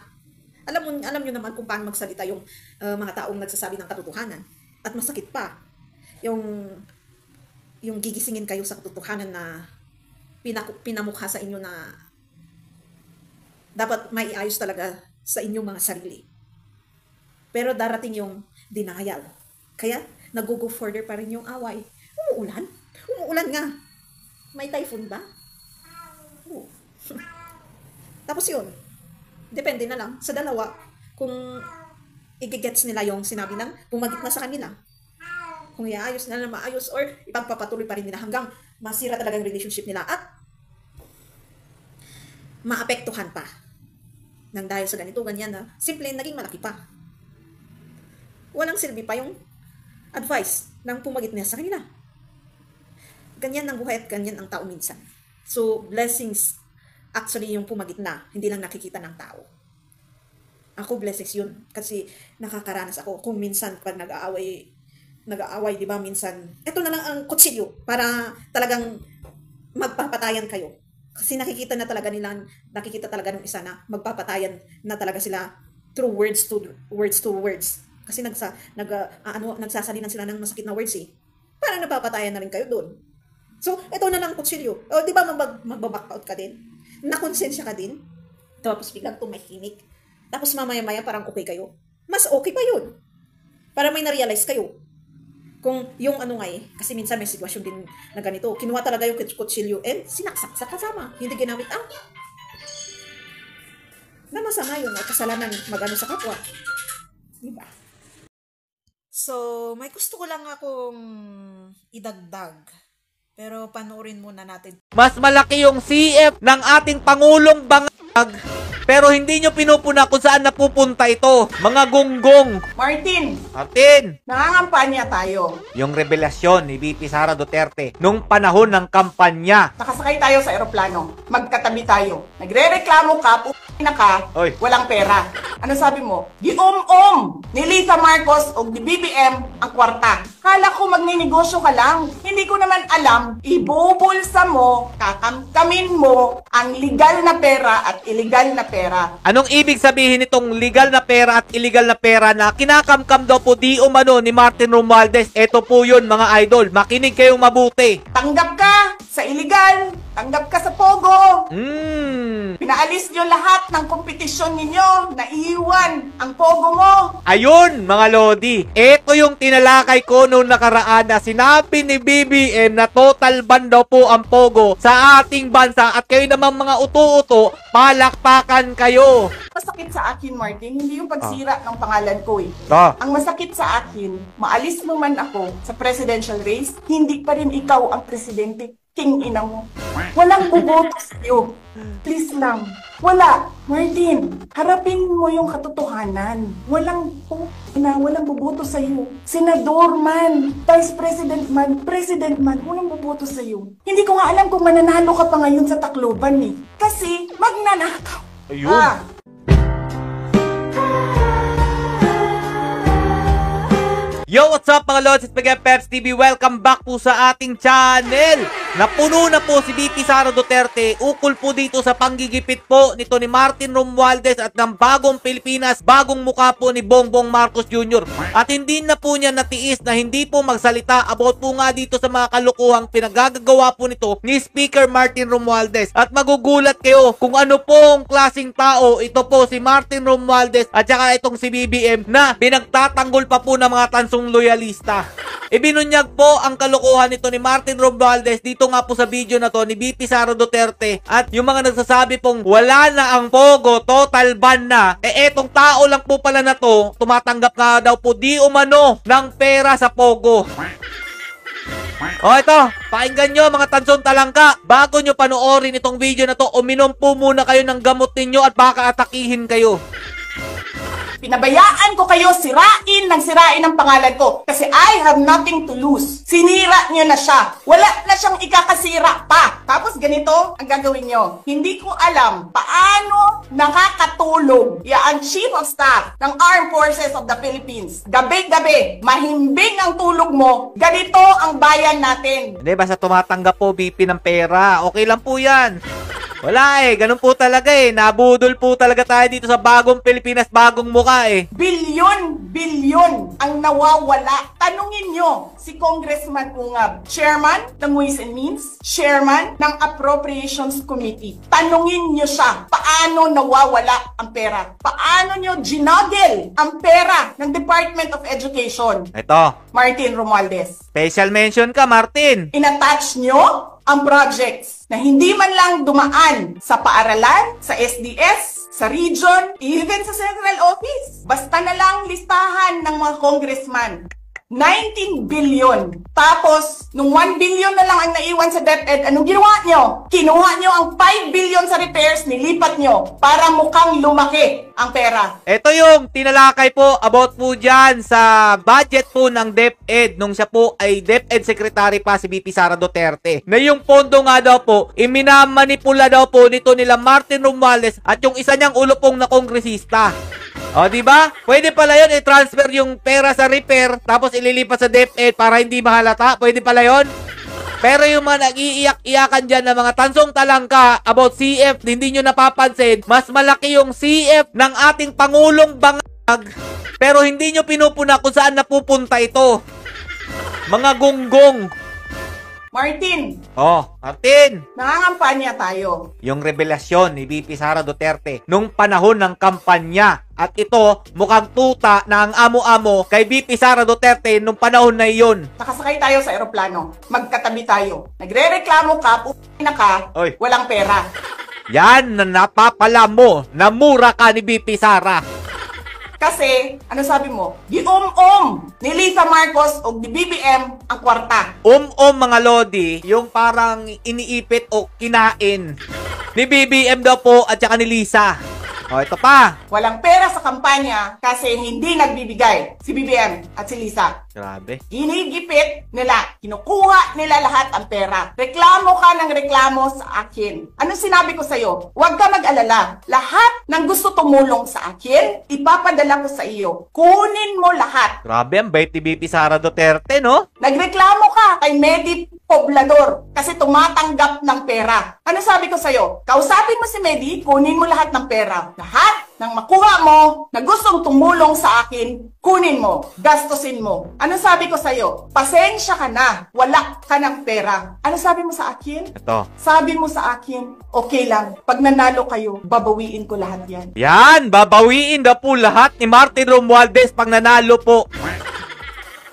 Alam niyo naman kung paano magsalita yung mga taong nagsasabi ng katotohanan. At masakit pa, yung gigisingin kayo sa katotohanan na pinamukha sa inyo na dapat maiayos talaga sa inyong mga sarili. Pero darating yung denial. Kaya nag-go further pa rin yung away. Umuulan. Umuulan nga. May typhoon ba? Oo. Tapos yun, depende na lang sa dalawa kung igigets nila yung sinabi ng pumagit na sa kanila. Kung iaayos na maayos or ipagpapatuloy pa rin nila hanggang masira talaga yung relationship nila at maapektuhan pa nang dahil sa ganito, ganyan na simple naging malaki pa. Walang silbi pa yung advice ng pumagit niya sa kanila. Ganyan ang buhay at ganyan ang tao minsan. So, blessings actually yung pumagit na, hindi lang nakikita ng tao. Ako, blessings yun. Kasi nakakaranas ako kung minsan pag nag-aaway, di ba, minsan, eto na lang ang kutsilyo para talagang magpapatayan kayo. Kasi nakikita talaga ng isa na magpapatayan na talaga sila through words to words. Kasi nagsasalinan sila ng masakit na words eh. Parang napapatayan na rin kayo doon. So, ito na lang kutsilyo. O, di ba magbaback out ka din? Nakonsensya ka din? Tapos biglang tumahimik. Tapos mamaya-maya parang okay kayo. Mas okay pa yun. Para may na-realize kayo. Kung yung kasi minsan may sitwasyon din na ganito. Kinuha talaga yung kutsilyo and sinaksak sa kasama. Hindi ginamit na masama yun. Ay kasalanan sa kapwa. Diba? So, may gusto ko lang akong idagdag. Pero panoorin muna natin. Mas malaki yung CF ng ating Pangulong Bangag, pero hindi nyo pinupuna kung saan napupunta ito. Mga gunggong. Martin, nangangampanya tayo. Yung revelasyon ni VP Sara Duterte nung panahon ng kampanya. Nakasakay tayo sa eroplano. Magkatabi tayo. Nagre-reklamo ka, na ka, Oy. walang pera. Ano sabi mo? Gium-um ni Lisa Marcos o ni BBM ang kwarta. Kala ko magninegosyo ka lang. Hindi ko naman alam, ibubulsa mo, kakamkamin mo ang legal na pera at illegal na pera. Anong ibig sabihin nitong legal na pera at illegal na pera na kinakamkam daw po di umano ni Martin Romualdez? Ito po yun mga idol. Makinig kayong mabuti. Tanggap ka sa illegal. Tanggap ka sa Pogo. Pinaalis nyo lahat ng kompetisyon ninyo. Naiiwan ang Pogo mo. Ayun mga Lodi. Ito yung tinalakay ko noong nakaraan na sinabi ni BBM na total ban daw po ang Pogo sa ating bansa at kayo naman mga uto-uto, palakpakan kayo. Masakit sa akin, Martin, hindi yung pagsira ng pangalan ko eh. Ang masakit sa akin, maalis mo man ako sa presidential race, hindi pa rin ikaw ang presidente. King ina mo. Walang buboto sa'yo. Please lang. Wala. Martin, harapin mo yung katotohanan. Walang buboto sa'yo. Senador man, Vice President man, walang buboto sa'yo. Hindi ko nga alam kung mananalo ka pa ngayon sa Tacloban eh. Kasi magnanakaw. Ayun. Yo, what's up mga Lods? It's Miguel Peps TV. Welcome back po sa ating channel. Napuno na po si VP Sara Duterte ukol po dito sa panggigipit po nito ni Martin Romualdez at ng bagong Pilipinas, bagong mukha po ni Bongbong Marcos Jr. At hindi na po niya natiis na hindi po magsalita about po nga dito sa mga kalukuhang pinagagagawa po nito ni Speaker Martin Romualdez. At magugulat kayo kung ano pong klaseng tao ito po si Martin Romualdez at saka itong si BBM na pinagtatanggol pa po ng mga tansong falsong loyalista. Ibinunyag po ang kalokohan nito ni Martin Romualdez dito nga po sa video na to ni VP Sara Duterte at yung mga nagsasabi pong wala na ang Pogo, total ban na. Etong tao lang po pala na to, tumatanggap nga daw po di umano ng pera sa Pogo. Ito, pakinggan nyo mga tansong talangka. Bago nyo panoorin itong video na to, uminom po muna kayo ng gamot ninyo at baka atakihin kayo. Pinabayaan ko kayo sirain ng pangalan ko kasi I have nothing to lose. Sinira niyo na siya. Wala na siyang ikakasira pa. Tapos ganito ang gagawin niyo. Hindi ko alam paano nakakatulog ang Chief of Staff ng Armed Forces of the Philippines. Gabi-gabi, mahimbing ang tulog mo. Ganito ang bayan natin. Hindi, basta tumatanggap po BP ng pera. Okay lang po yan. Wala ganun po talaga Nabudol po talaga tayo dito sa bagong Pilipinas, bagong muka Bilyon ang nawawala. Tanungin nyo si Congressman Ungab, Chairman ng Ways and Means, Chairman ng Appropriations Committee. Tanungin nyo siya, paano nawawala ang pera? Paano nyo ginagel ang pera ng Department of Education? Ito, Martin Romualdez. special mention ka, Martin. Inattach nyo ang projects na hindi man lang dumaan sa paaralan, sa SDS, sa region, even sa central office. Basta na lang listahan ng mga congressman. 19 billion. Tapos, nung 1 billion na lang ang naiwan sa DepEd, anong ginawa nyo? Kinuha nyo ang 5 billion sa repairs, nilipat nyo para mukhang lumaki ang pera. Ito yung tinalakay po about po dyan sa budget po ng DepEd nung siya po ay DepEd Secretary pa si VP Sara Duterte. Na yung pondo nga daw po, iminamanipula daw po nito nila Martin Romualdez at yung isa niyang ulo pong na kongresista. O, diba? Pwede pala yun i-transfer yung pera sa repair tapos ililipat sa DepEd para hindi mahalata. Pwede pala yun. Pero yung mga nag-iiyak-iyakan dyan na mga tansong talangka about CF, hindi nyo napapansin, mas malaki yung CF ng ating Pangulong Bangag pero hindi nyo pinupuna kung saan napupunta ito. Mga gunggong. Martin, Martin! nangangampanya tayo. Yung revelasyon ni VP Sara Duterte nung panahon ng kampanya. At ito, mukhang tuta na ang amo-amo kay VP Sara Duterte nung panahon na iyon. Nakasakay tayo sa eroplano. Magkatabi tayo. Nagre-reklamo ka, na ka, Oy. walang pera. Yan na napapala mo na mura ka ni VP Sara. Kasi, ano sabi mo? Gium-om ni Lisa Marcos o ni BBM ang kwarta. Mga lodi, yung parang iniipit o kinain ni BBM daw po at saka ni Lisa. Ito pa. Walang pera sa kampanya kasi hindi nagbibigay si BBM at si Lisa. Grabe. Ginigipit nila, kinukuha nila lahat ang pera. Reklamo ka ng reklamo sa akin. Ano sinabi ko sa'yo? Huwag ka mag-alala. Lahat ng gusto tumulong sa akin, ipapadala ko sa iyo. Kunin mo lahat. Grabe, ang bait ni VP Sara Duterte, no? Nagreklamo ka kay Medi Poblador kasi tumatanggap ng pera. Ano sabi ko sa'yo? Kausapin mo si Medi, kunin mo lahat ng pera. Lahat ng makuha mo na gustong tumulong sa akin, kunin mo, gastusin mo. Ano sabi ko sa'yo? Pasensya ka na, wala ka ng pera. Ano sabi mo sa akin? Ito. Sabi mo sa akin, okay lang, pag nanalo kayo, babawiin ko lahat yan. Yan, babawiin daw po lahat ni Martin Romualdez pag nanalo po.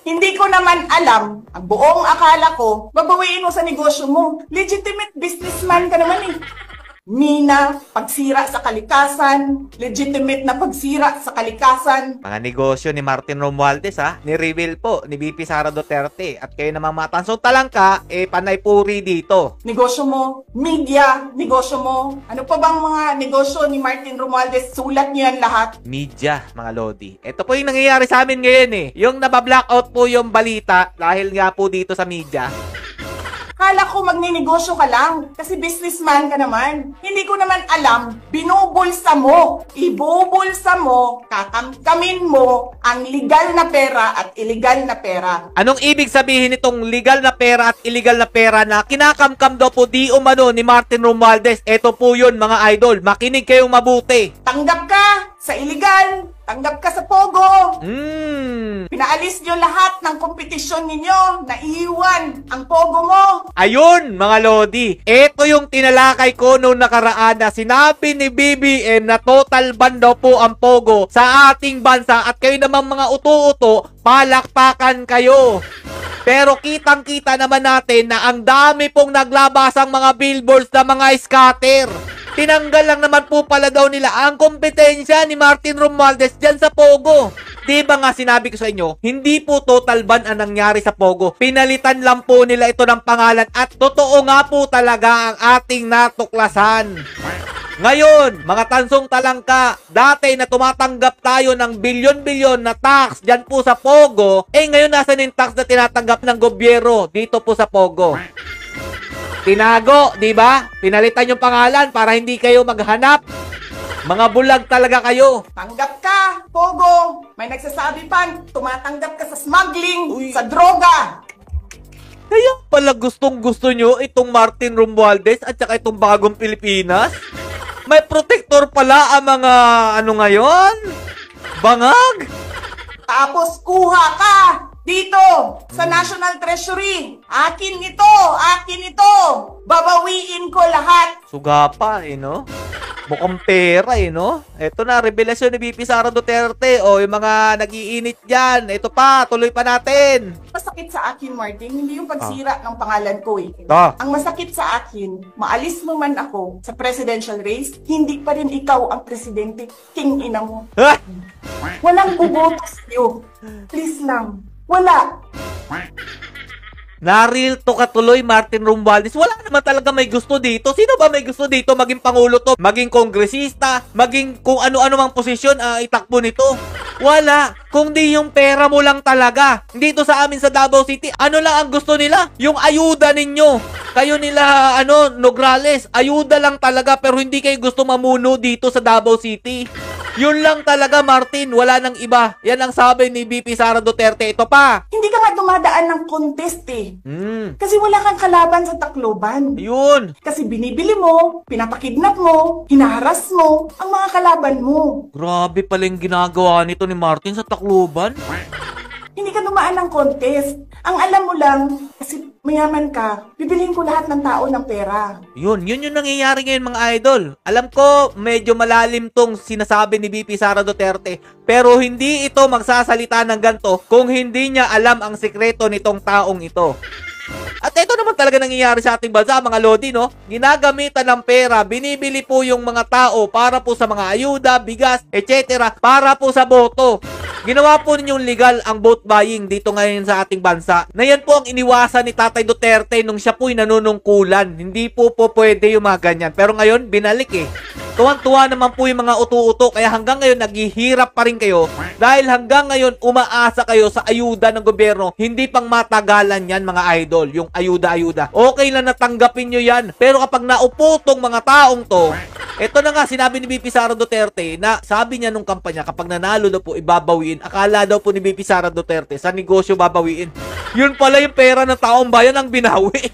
Hindi ko naman alam, ang buong akala ko, babawiin mo sa negosyo mo. Legitimate businessman ka naman eh. Mina, pagsira sa kalikasan, legitimate na pagsira sa kalikasan. Mga negosyo ni Martin Romualdez ni-reveal po ni VP Sara Duterte. At kayo namang mga tansong talangka, panay puri dito. Negosyo mo, media, negosyo mo. Ano pa bang mga negosyo ni Martin Romualdez? Sulat niyo yan lahat. Media, mga lodi. Ito po yung nangyayari sa amin ngayon Yung naba-blackout po yung balita dahil nga po dito sa media. Kala ko magninegosyo ka lang kasi businessman ka naman. Hindi ko naman alam, binubulsa mo, ibubulsa mo, kakamkamin mo ang legal na pera at illegal na pera. Anong ibig sabihin nitong legal na pera at illegal na pera na kinakamkam daw po di umano ni Martin Romualdez? Ito po yun mga idol, makinig kayong mabuti. Tanggap ka sa illegal, tanggap ka sa Pogo. Pinaalis nyo lahat ng kompetisyon ninyo, naiiwan ang Pogo mo. Ayun, mga Lodi. Ito yung tinalakay ko noong nakaraan na sinabi ni BBM na total ban daw po ang Pogo sa ating bansa at kayo naman mga uto-uto, palakpakan kayo. Pero kitang-kita naman natin na ang dami pong naglabasang mga billboards na mga scatter. Tinanggal lang naman po pala daw nila ang kompetensya ni Martin Romualdez dyan sa Pogo. Di ba nga sinabi ko sa inyo, hindi po total ban ang nangyari sa Pogo. Pinalitan lang po nila ito ng pangalan at totoo nga po talaga ang ating natuklasan. Ngayon, mga tansong talangka, dati na tumatanggap tayo ng bilyon-bilyon na tax dyan po sa Pogo, ngayon nasan yung tax na tinatanggap ng gobyerno dito po sa Pogo? Tinago, di ba? Pinalitan yung pangalan para hindi kayo maghanap. Mga bulag talaga kayo. Tanggap ka, Pogo. May nagsasabi pa, tumatanggap ka sa smuggling, sa droga. Kaya pala gustong-gusto nyo itong Martin Romualdez at saka itong bagong Pilipinas? May protector pala ang mga ano ngayon? Bangag? Tapos kuha ka dito sa National Treasury. Akin ito, akin ito. Babawiin ko lahat. Suga pa no? Mukhang pera no? Ito na, revelasyon ni VP Sara Duterte. O, yung mga nag-iinit dyan. Ito pa, tuloy pa natin. Masakit sa akin, Martin, hindi yung pagsira ng pangalan ko Ang masakit sa akin, maalis mo man ako sa presidential race, hindi pa rin ikaw ang presidente. King ina mo. Walang buboto sa'yo. Please lang. Wala. Na-real to katuloy, Martin Romualdez. Wala naman talaga may gusto dito. Sino ba may gusto dito? Maging pangulo to, maging kongresista, maging kung ano-ano mang posisyon itakbo nito. Wala. Kung di yung pera mo lang talaga. Dito sa amin sa Davao City, ano lang ang gusto nila? Yung ayuda ninyo. Kayo nila, Nograles, ayuda lang talaga pero hindi kayo gusto mamuno dito sa Davao City. Yun lang talaga, Martin. Wala nang iba. Yan ang sabi ni VP Sara Duterte. Ito pa. Hindi ka nga dumadaan ng contest Kasi wala kang kalaban sa Tacloban. Yun. Kasi binibili mo, pinapakidnap mo, hinaharas mo, ang mga kalaban mo. Grabe pala yung ginagawa nito ni Martin sa Tacloban. Hindi ka dumaan ng contest. Ang alam mo lang, kasi mayaman ka, bibiliin ko lahat ng tao ng pera. Yun yung nangyayari ngayon mga idol. Alam ko, medyo malalim tong sinasabi ni VP Sara Duterte. Pero hindi ito magsasalita ng ganito kung hindi niya alam ang sikreto nitong taong ito. At ito naman talaga nangyayari sa ating bansa, mga Lodi, no? Ginagamitan ng pera, binibili po yung mga tao para po sa mga ayuda, bigas, etc. para po sa boto. Ginawa po ninyong legal ang vote buying dito ngayon sa ating bansa. Na yan po ang iniwasan ni Tatay Duterte nung siya po'y nanunungkulan. Hindi po pwede yung mga ganyan. Pero ngayon, binalik Tuwan-tuwa naman po yung mga utu-uto. Kaya hanggang ngayon, naghihirap pa rin kayo. Dahil hanggang ngayon, umaasa kayo sa ayuda ng gobyerno. Hindi pang matagalan yan, mga idol. Yung ayuda-ayuda. Okay lang natanggapin nyo yan. Pero kapag naupo tong mga taong to, ito na nga, sinabi ni VP Sara Duterte na sabi niya nung kampanya, kapag nanalo daw po, ibabawiin. Akala daw po ni VP Sara Duterte, sa negosyo babawiin. Yun pala yung pera ng taong bayan ang binawi.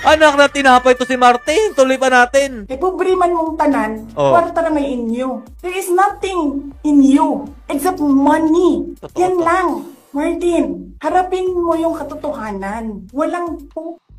Anak na tinapay to si Martin. Tuloy pa natin. Pobre man mong tanan, kwarta na may inyo. There is nothing in you except money. Yan lang. Martin, harapin mo yung katotohanan. Walang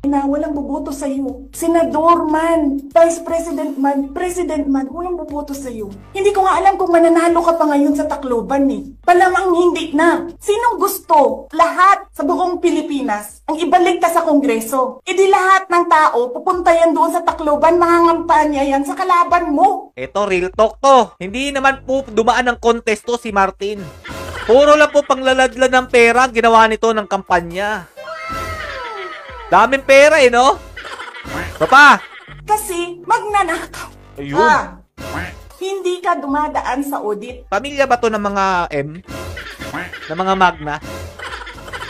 walang boboto sa iyo. Senador man, Vice President man, President man, walang boboto sa iyo. Hindi ko nga alam kung mananalo ka pa ngayon sa Tacloban Palamang hindi na. Sinong gusto? Lahat sa buong Pilipinas ang ibalik ka sa Kongreso. E di lahat ng tao pupunta yan doon sa Tacloban, mangangampanya yan sa kalaban mo. Ito, real talk to. Hindi naman po dumaan ng contest to si Martin. Puro lang po panglaladlan ng pera ang ginawa nito ng kampanya. Daming pera no? Papa! Kasi magnanakaw. Ayun. Hindi ka dumadaan sa audit. Pamilya ba to ng mga M? Ng mga Magna?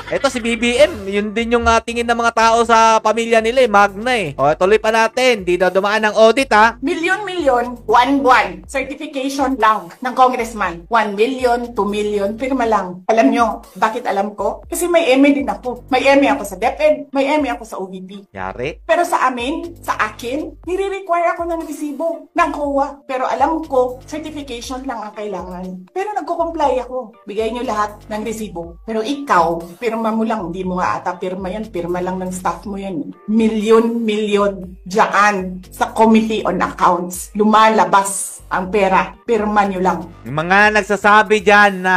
Eto si BBM, yun din yung tingin ng mga tao sa pamilya nila magna eh. O, tuloy pa natin, di na dumaan ng audit ha. Milyon-milyon, 1 buwan. Certification lang ng congressman. 1 million, 2 million, pirma lang. Alam nyo, bakit alam ko? Kasi may MA din ako. May MA ako sa DepEd, may MA ako sa OVP. Yari. Pero sa akin, nire-require ako ng resibo ng COA. Pero alam ko, certification lang ang kailangan. Pero nagko-comply ako. Bigay nyo lahat ng resibo. Pero ikaw, pirma mo lang, hindi mo nga ata pirma yan. Pirma lang ng staff mo yan. Milyon-milyon dyan sa Committee on Accounts. Lumalabas ang pera. Pirma nyo lang. Yung mga nagsasabi dyan na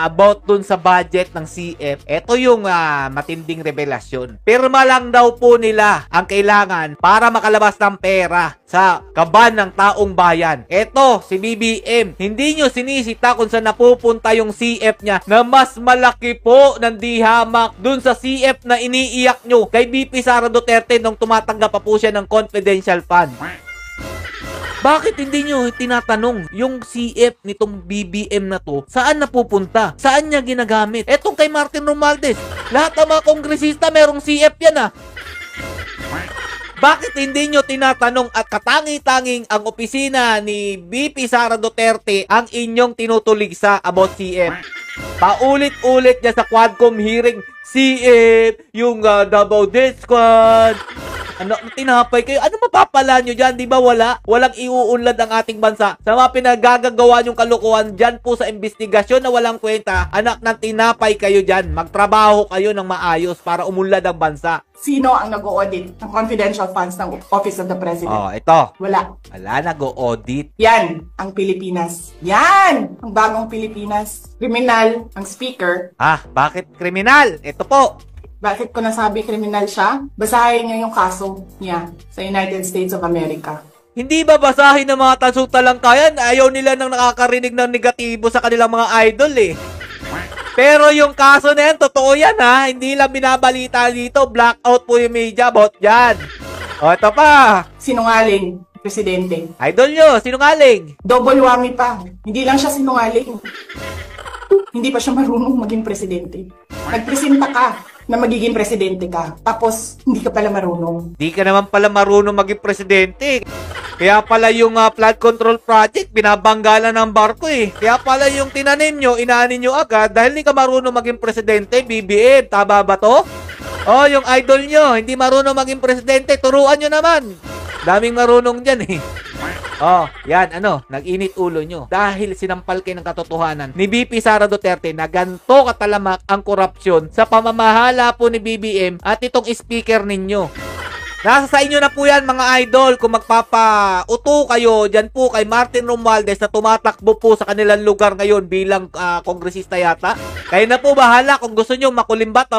about dun sa budget ng CF, eto yung matinding revelasyon. Pirma lang daw po nila ang kailangan para makalabas ng pera sa kaban ng taong bayan. Eto, si BBM, hindi nyo sinisita kung saan napupunta yung CF niya na mas malaki po ng dihamak dun sa CF na iniiyak nyo kay BP Sara Duterte nung tumatanggap pa po siya ng confidential fund. Bakit hindi nyo tinatanong yung CF nitong BBM na to, saan napupunta? Saan niya ginagamit? Etong kay Martin Romualdez, lahat ng mga kongresista merong CF yan ah. Bakit hindi nyo tinatanong at katangi-tanging ang opisina ni BP Sara Duterte ang inyong tinutuligsa about CF? Paulit-ulit niya sa Quadcom hearing, CF, yung Davao Death Squad. Ano, tinapay kayo? Ano mapapala nyo dyan? Di ba walang iuunlad ang ating bansa sa mga pinagagagawa nyong kalukuhan dyan po sa investigasyon na walang kwenta. Anak ng tinapay kayo dyan. Magtrabaho kayo ng maayos para umunlad ang bansa. Sino ang nag-audit ng confidential funds ng Office of the President? Oh, ito. Wala. Wala, nag-audit. Yan ang Pilipinas. Yan ang bagong Pilipinas. Kriminal ang speaker. Bakit kriminal? Ito po. Bakit ko nasabi kriminal siya? Basahin niyo yung kaso niya sa United States of America. Hindi ba basahin ng mga tansutalangkayan? Ayaw nila nang nakakarinig ng negatibo sa kanilang mga idol eh. Pero yung kaso na yan, totoo yan ha. Hindi lang binabalita dito. Blackout po yung media about yan. O, ito pa. Sinungaling, presidente. Idol nyo, sinungaling. Double whammy pa. Hindi lang siya sinungaling. Hindi pa siya marunong maging presidente. Nagpresenta ka na magiging presidente ka. Tapos, hindi ka pala marunong. Hindi ka naman pala marunong maging presidente. Kaya pala yung flood control project, binabanggalan ng barko eh. Kaya pala yung tinanim nyo, inaanin nyo agad dahil hindi ka marunong maging presidente, BBM. Tama ba to? Oh, yung idol nyo, hindi marunong maging presidente, turuan nyo naman. Daming marunong dyan eh. Oh, yan, nag-init ulo nyo. Dahil sinampal kayo ng katotohanan ni BP Sara Duterte na ganito katalamak ang korupsyon sa pamamahala po ni BBM at itong speaker ninyo. Nasa sa inyo na po yan mga idol kung magpapauto kayo dyan po kay Martin Romualdez na tumatakbo po sa kanilang lugar ngayon bilang kongresista yata. Kayo na po bahala kung gusto nyo makulimbat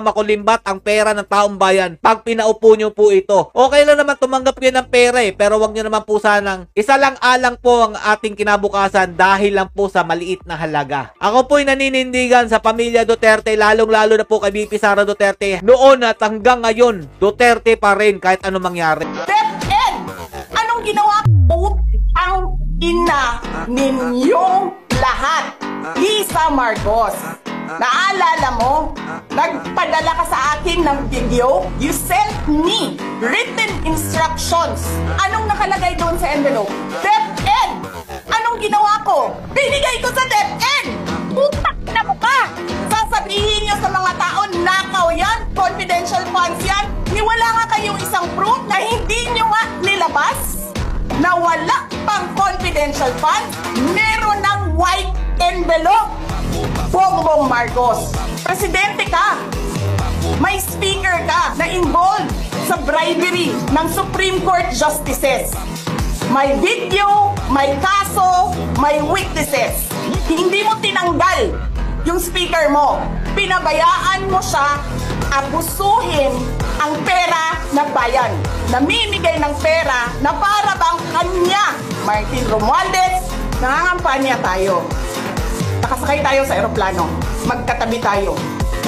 ang pera ng taong bayan pag pinaupo nyo po ito. Okay lang naman tumanggap yun ng pera eh, pero wag nyo naman po sanang isa lang alang po ang ating kinabukasan dahil lang po sa maliit na halaga. Ako po'y naninindigan sa pamilya Duterte, lalong-lalo na po kay BP Sara Duterte. Noon at hanggang ngayon, Duterte pa rin kahit ano mangyari. DepEd! Anong ginawa po ang ina ninyong lahat? Lisa Marcos, naalala mo? Nagpadala ka sa akin ng video? You sent me written instructions. Anong nakalagay doon sa envelope? DepEd! Anong ginawa ko? Binigay ko sa DepEd! Putak na mo ka! Sasabihin niyo sa mga tao, nakaw yan, confidential funds yan, niwala nga kayong isang proof na hindi nyo nga nilabas na wala pang confidential funds, meron ng white envelope. Bongbong Marcos, presidente ka, may speaker ka na involved sa bribery ng Supreme Court justices. May video, may kaso, may witnesses. Hindi mo tinanggal yung speaker mo. Pinabayaan mo siya abusuhin ang pera ng bayan. Namimigay ng pera na para bang kanya. Martin Romualdez, nangangampanya tayo. Nakasakay tayo sa eroplano. Magkatabi tayo.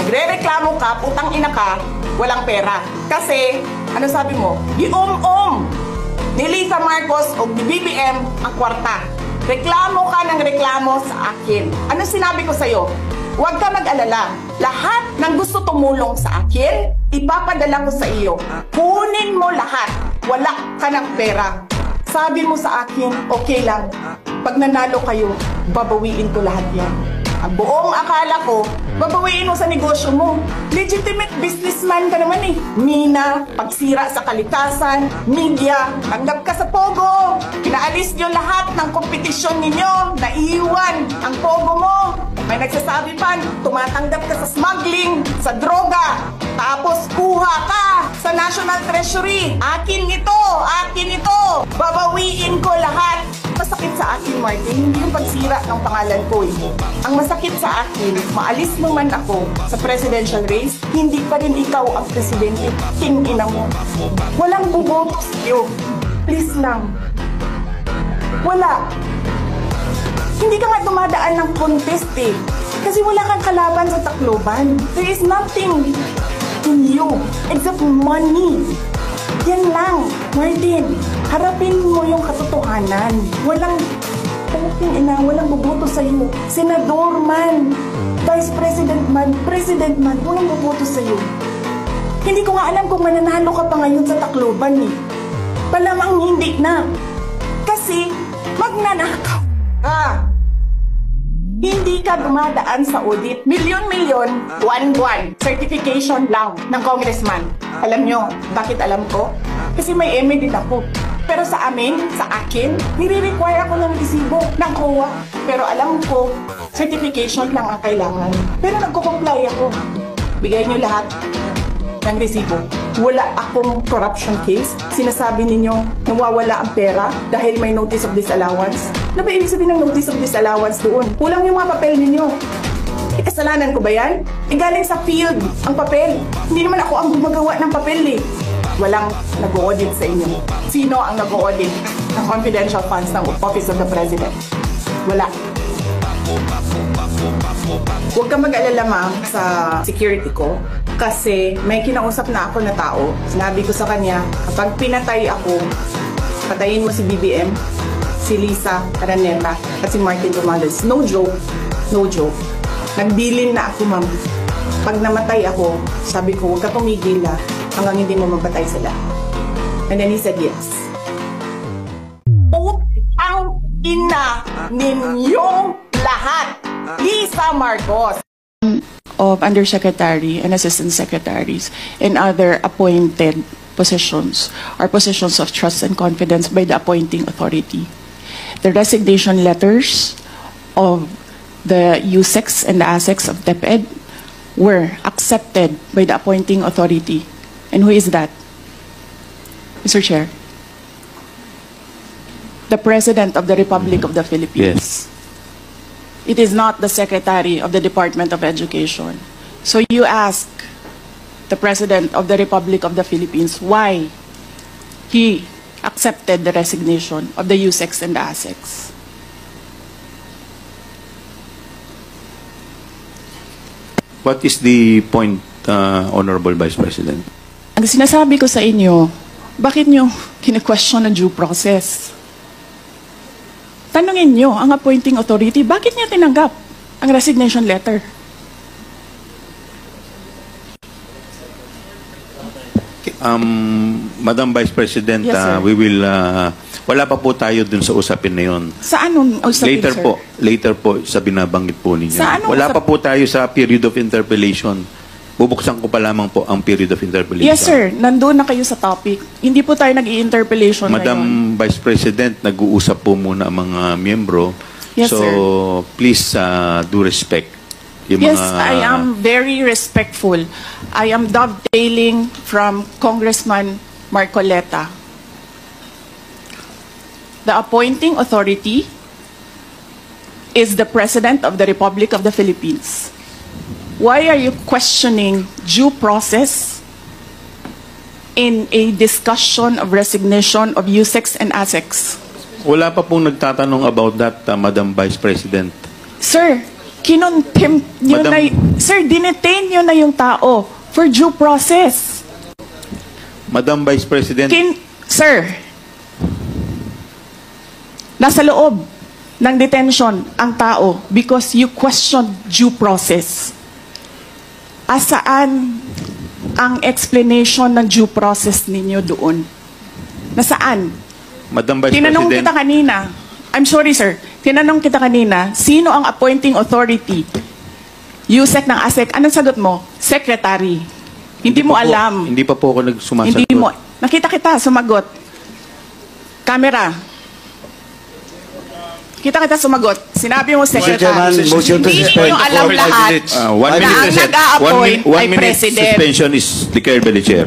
Nagre-reklamo ka, putang ina ka, walang pera. Kasi, ano sabi mo? Ni Lisa Marcos o ni BBM ang kwarta. Reklamo ka ng reklamo sa akin. Ano sinabi ko sa'yo? Huwag ka mag-alala. Lahat ng gusto tumulong sa akin, ipapadala ko sa iyo. Kunin mo lahat. Wala ka ng pera. Sabi mo sa akin, okay lang. Pag nanalo kayo, babawiin ko lahat yan. Ang buong akala ko, babawiin mo sa negosyo mo. Legitimate businessman ka naman eh. Mina, pagsira sa kalikasan, media, tanggap ka sa Pogo. Pinaalis nyo lahat ng kompetisyon ninyo, naiiwan ang Pogo mo. May nagsasabi pa, tumatanggap ka sa smuggling, sa droga. Tapos kuha ka sa National Treasury. Akin ito. Babawiin ko lahat. Masakit sa akin, Martin, hindi yung pagsira ng pangalan ko eh. Ang masakit sa akin, maalis mo man ako sa presidential race, hindi pa rin ikaw ang presidente. Tingina mo. Walang buboto sa'yo. Please lang. Wala. Hindi ka nga dumadaan ng contest eh. Kasi wala kang kalaban sa Tacloban. There is nothing in you except money. Yan lang, Martin. Harapin mo yung katotohanan. Walang walang boboto sa'yo. Senador man, Vice President man, President man, walang boboto sa'yo. Hindi ko nga alam kung mananalo ka pa ngayon sa Tacloban eh. Palamang hindi na. Kasi magnanakaw ka. Hindi ka dumadaan sa audit. Milyon-milyon, buwan-buwan. Certification lang ng congressman. Alam nyo, bakit alam ko? Kasi may MA din ako. Pero sa akin, nire-require ako ng resibo ng COA. Pero alam ko, certification lang ang kailangan. Pero nagko-comply ako. Bigay nyo lahat ng resibo. Wala akong corruption case. Sinasabi ninyo nawawala ang pera dahil may notice of disallowance. Ano ba ibig sabihin ng notice of disallowance doon? Kulang yung mga papel ninyo. Kasalanan ko ba yan? Galing sa field ang papel. Hindi naman ako ang gumagawa ng papel eh. Walang nag-audit sa inyo. Sino ang nag-audit ng confidential funds ng Office of the President? Wala. Huwag kang mag-alala, ma'am, sa security ko. Kasi may kinausap na ako na tao. Sinabi ko sa kanya, kapag pinatay ako, patayin mo si BBM, si Lisa Araneta, at si Martin Romualdez. No joke. No joke. Nagbilin na ako, ma'am. Pag namatay ako, sabi ko, huwag ka tumigil hanggang hindi mo mapatay sila. And then he said yes. Putang ina ninyong lahat! Lisa Marcos! Of Undersecretary and Assistant Secretaries and other appointed positions are positions of trust and confidence by the appointing authority. The resignation letters of the USEX and the ASEX of DepEd were accepted by the appointing authority. And who is that? Mr. Chair? The President of the Republic of the Philippines. Yes. It is not the Secretary of the Department of Education. So you ask the President of the Republic of the Philippines why he accepted the resignation of the USEX and the ASEX. What is the point, Honorable Vice President? Ang sinasabi ko sa inyo, bakit nyo kine-question ang due process? Tanungin nyo ang appointing authority, bakit niya tinanggap ang resignation letter? Madam Vice President, Yes, sir. we will, wala pa po tayo dun sa usapin na yun. Sa anong usapin, Later sir? Later po sa binabanggit po ninyo. Sa anong Wala usap- pa po tayo sa period of interpellation. Bubuksan ko pa lamang po ang period of interpellation. Yes, sir. Nandun na kayo sa topic. Hindi po tayo nag-i-interpellation Madam ngayon. Vice President, nag-uusap po muna ang mga miyembro. Yes, so, sir. please do respect. Yung Yes, mga, I am very respectful. I am dovetailing from Congressman Marcoleta. The appointing authority is the President of the Republic of the Philippines. Why are you questioning due process in a discussion of resignation of USEX and ASEX? Wala pa pong nagtatanong about that, Madam Vice President. Sir, kinontempt nyo Madam- na, sir, dinetain nyo na yung tao for due process. Madam Vice President, Sir, nasa loob. ng detention ang tao because you questioned due process. Asaan ang explanation ng due process ninyo doon? Nasaan? Madam Vice Tinanong President, kita kanina, I'm sorry sir, tinanong kita kanina, sino ang appointing authority? USEC ng ASEC, anong sagot mo? Secretary. Hindi mo pa po- alam. Hindi pa po ako nagsumasagot. Hindi mo. Nakita kita, sumagot. Camera. Kita kita sumagot. Sinabi mo, Chairman, Secretary. motion to Hindi suspend. ninyo alam lahat. 1 Na minute ang reset. nag-a-appoint One ay minute President. suspension is declared by the chair.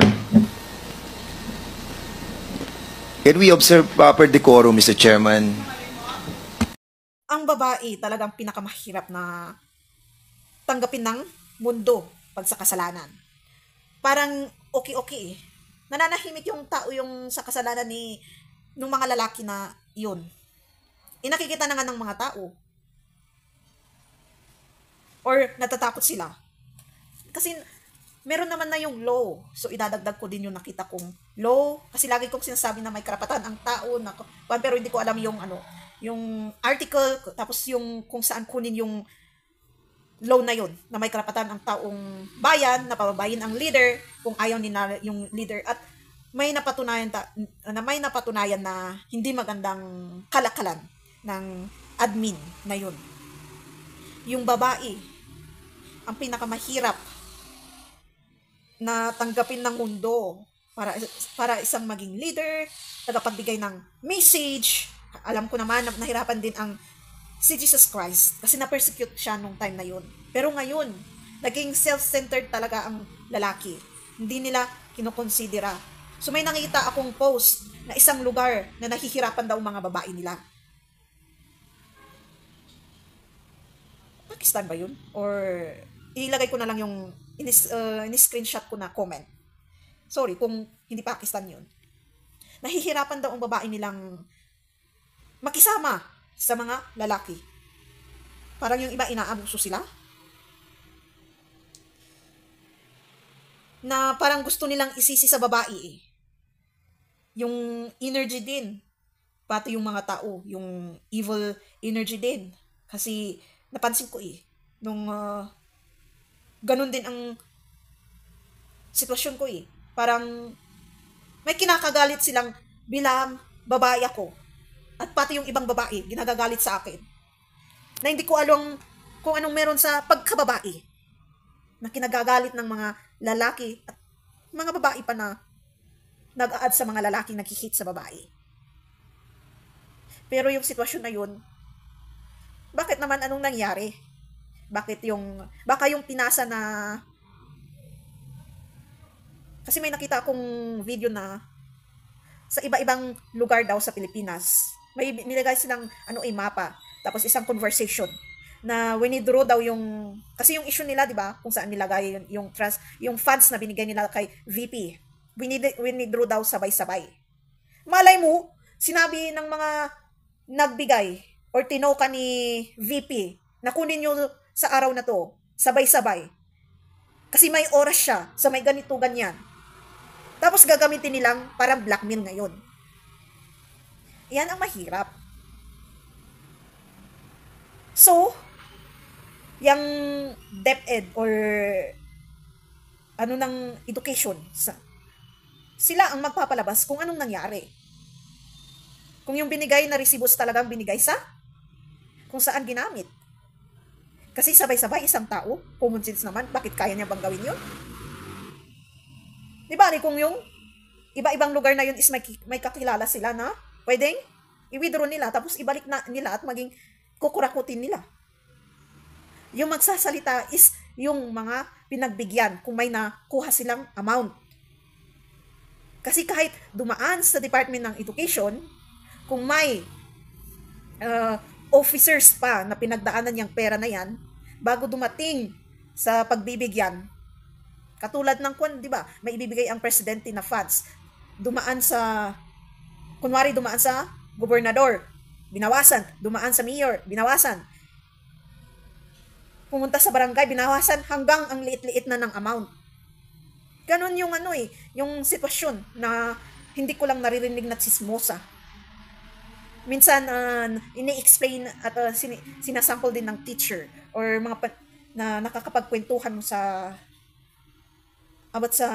Can we observe proper decorum, Mr. Chairman? Ang babae talagang pinakamahirap na tanggapin ng mundo pag sa kasalanan. Parang okay-okay eh. Nananahimik yung tao yung sa kasalanan ni nung mga lalaki na yun. Inakikita na nga ng mga tao. Or natatakot sila. Kasi meron naman na yung law. So idadagdag ko din yung nakita kong law. Kasi lagi kong sinasabi na may karapatan ang tao. Pero hindi ko alam yung yung article. Tapos yung kung saan kunin yung law na yun. Na may karapatan ang taong bayan. Na pababayin ang leader. Kung ayaw nila yung leader. At may napatunayan na hindi magandang kalakalan ng admin na yun. Yung babae ang pinakamahirap na tanggapin ng mundo para isang maging leader, tagapagbigay ng message. Alam ko naman na nahirapan din ang si Jesus Christ kasi na-persecute siya nung time na yun. Pero ngayon, naging self-centered talaga ang lalaki. Hindi nila kinukonsidera. So may nakita akong post na isang lugar na nahihirapan daw mga babae nila. Pakistan ba yun? Or ilagay ko na lang yung in-screenshot ko na comment. Sorry kung hindi Pakistan yun. Nahihirapan daw ang babae nilang makisama sa mga lalaki. Parang yung iba inaabuso sila. Na parang gusto nilang isisi sa babae eh. Yung energy din. Pati yung mga tao. Yung evil energy din. Kasi napansin ko eh. Nung ganun din ang sitwasyon ko eh. Parang may kinakagalit silang bilang babae ako. At pati yung ibang babae, ginagagalit sa akin. Na hindi ko alam kung anong meron sa pagkababae. Na kinagagalit ng mga lalaki at mga babae pa na nag-a-add sa mga lalaking nag-hit sa babae. Pero yung sitwasyon na yun, bakit naman anong nangyari? Baka yung pinasa na, kasi may nakita akong video na sa iba-ibang lugar daw sa Pilipinas, may nilagay silang mapa, tapos isang conversation na winidraw daw yung, kasi yung issue nila, di ba, kung saan nilagay yung funds na binigay nila kay VP, winidraw daw sabay-sabay. Malay mo, sinabi ng mga nagbigay or tinoka ni VP na kunin nyo sa araw na to, sabay-sabay. Kasi may oras siya, sa may ganito, ganyan. Tapos gagamitin nilang parang blackmail ngayon. Yan ang mahirap. So, yung DepEd or ng education, sila ang magpapalabas kung anong nangyari. Kung yung binigay na resibos talagang binigay sa kung saan ginamit. Kasi sabay-sabay isang tao, common sense naman, bakit kaya niya bang gawin yun? Di ba, kung yung iba-ibang lugar na yun is may kakilala sila na pwedeng i-withdraw nila tapos ibalik na nila at maging kukurakutin nila. Yung magsasalita is yung mga pinagbigyan kung may nakuha silang amount. Kasi kahit dumaan sa Department ng Education, kung may officers pa na pinagdaanan yung pera na yan, bago dumating sa pagbibigyan, katulad ng di ba, may ibibigay ang presidente na funds, dumaan sa gobernador, binawasan, dumaan sa mayor, binawasan, pumunta sa barangay, binawasan, hanggang ang liit-liit na ng amount. Ganon yung yung sitwasyon na hindi ko lang naririnig na tsismosa. Minsan, ini-explain at sinasample din ng teacher or mga na nakakapagkwentuhan mo sa about sa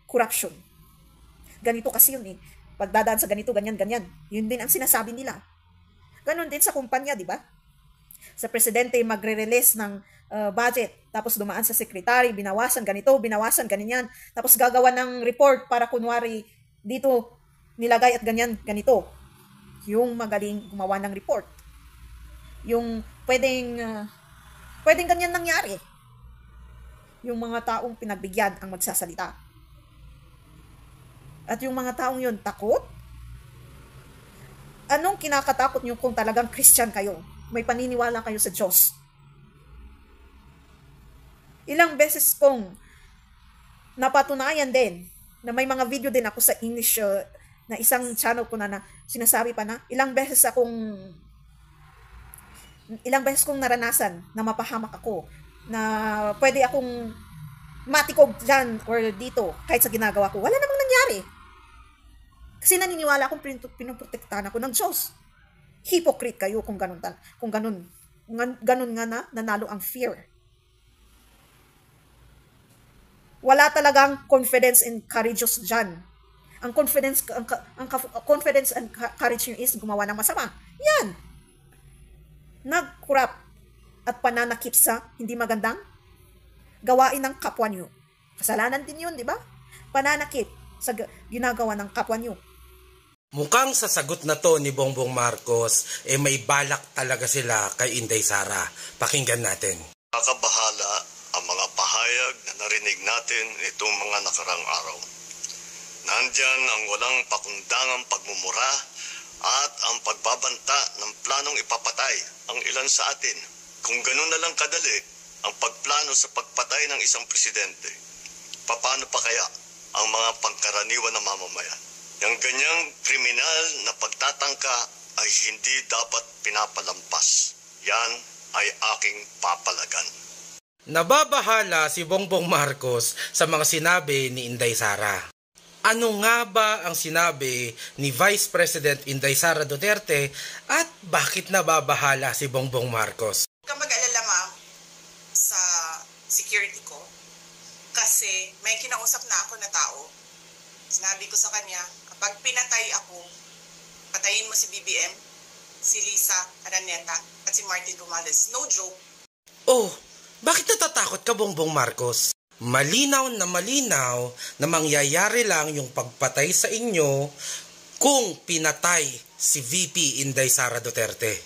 corruption. Ganito kasi yun eh. Pagdadaan sa ganito, ganyan, ganyan. Yun din ang sinasabi nila. Ganon din sa kumpanya, di ba? Sa presidente magre-release ng budget, tapos dumaan sa secretary, binawasan ganito, binawasan ganyan, tapos gagawa ng report para kunwari dito nilagay at ganyan, ganito. Yung magaling gumawa ng report. Yung pwedeng ganyan nangyari. Yung mga taong pinagbigyan ang magsasalita. At yung mga taong yun, takot? Anong kinakatakot nyo kung talagang Christian kayo? May paniniwala kayo sa Diyos? Ilang beses kong napatunayan din na may mga video din ako sa English na isang channel ko na sinasabi pa na ilang beses kong naranasan na mapahamak ako na pwede akong matikog dyan or dito kahit sa ginagawa ko. Wala namang nangyari. Kasi naniniwala akong pinoprotektahan ako ng Diyos. Hypocrite kayo kung ganun nga na nanalo ang fear. Wala talagang confidence and courageous dyan. Ang confidence and courage nyo is gumawa ng masama. Yan. Nagkurap at pananakip sa hindi magandang gawain ng kapwa nyo. Kasalanan din yun, di ba? Pananakip sa ginagawa ng kapwa nyo. Mukhang sa sagot na to ni Bongbong Marcos, may balak talaga sila kay Inday Sara. Pakinggan natin. Kakabahala ang mga pahayag na narinig natin itong mga nakarang araw. Nandyan ang walang pakundangang pagmumura at ang pagbabanta ng planong ipapatay ang ilan sa atin. Kung ganun na lang kadali ang pagplano sa pagpatay ng isang presidente, paano pa kaya ang mga pangkaraniwan na mamamayan? Yung ganyang kriminal na pagtatangka ay hindi dapat pinapalampas. Yan ay aking papalagan. Nababahala si Bongbong Marcos sa mga sinabi ni Inday Sara. Ano nga ba ang sinabi ni Vice President Inday Sara Duterte at bakit nababahala si Bongbong Marcos? Huwag kang mag-alala, ma'am, sa security ko kasi may kinausap na ako na tao. Sinabi ko sa kanya, kapag pinatay ako, patayin mo si BBM, si Lisa Araneta at si Martin Romales. No joke. Oh, bakit natatakot ka, Bongbong Marcos? Malinaw na mangyayari lang yung pagpatay sa inyo kung pinatay si VP Inday Sara Duterte.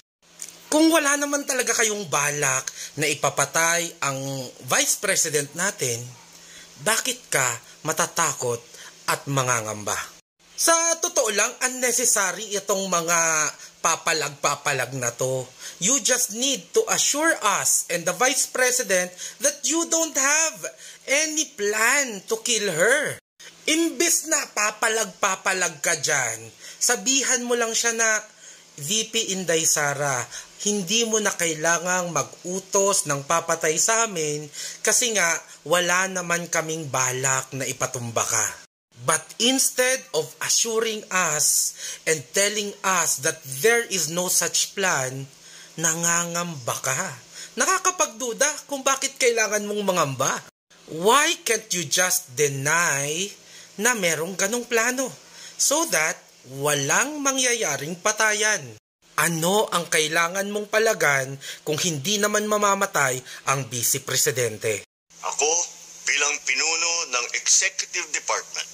Kung wala naman talaga kayong balak na ipapatay ang Vice President natin, bakit ka matatakot at mangangamba? Sa totoo lang, unnecessary itong mga papalag na to. You just need to assure us and the Vice President that you don't have any plan to kill her. Imbes na papalag ka dyan, sabihan mo lang siya na, VP Inday Sara, hindi mo na kailangang mag-utos ng papatay sa amin kasi nga wala naman kaming balak na ipatumba ka. But instead of assuring us and telling us that there is no such plan, nangangamba ka. Nakakapagduda kung bakit kailangan mong mangamba. Why can't you just deny na merong ganong plano so that walang mangyayaring patayan? Ano ang kailangan mong palagan kung hindi naman mamamatay ang Vice Presidente? Ako bilang pinuno ng Executive Department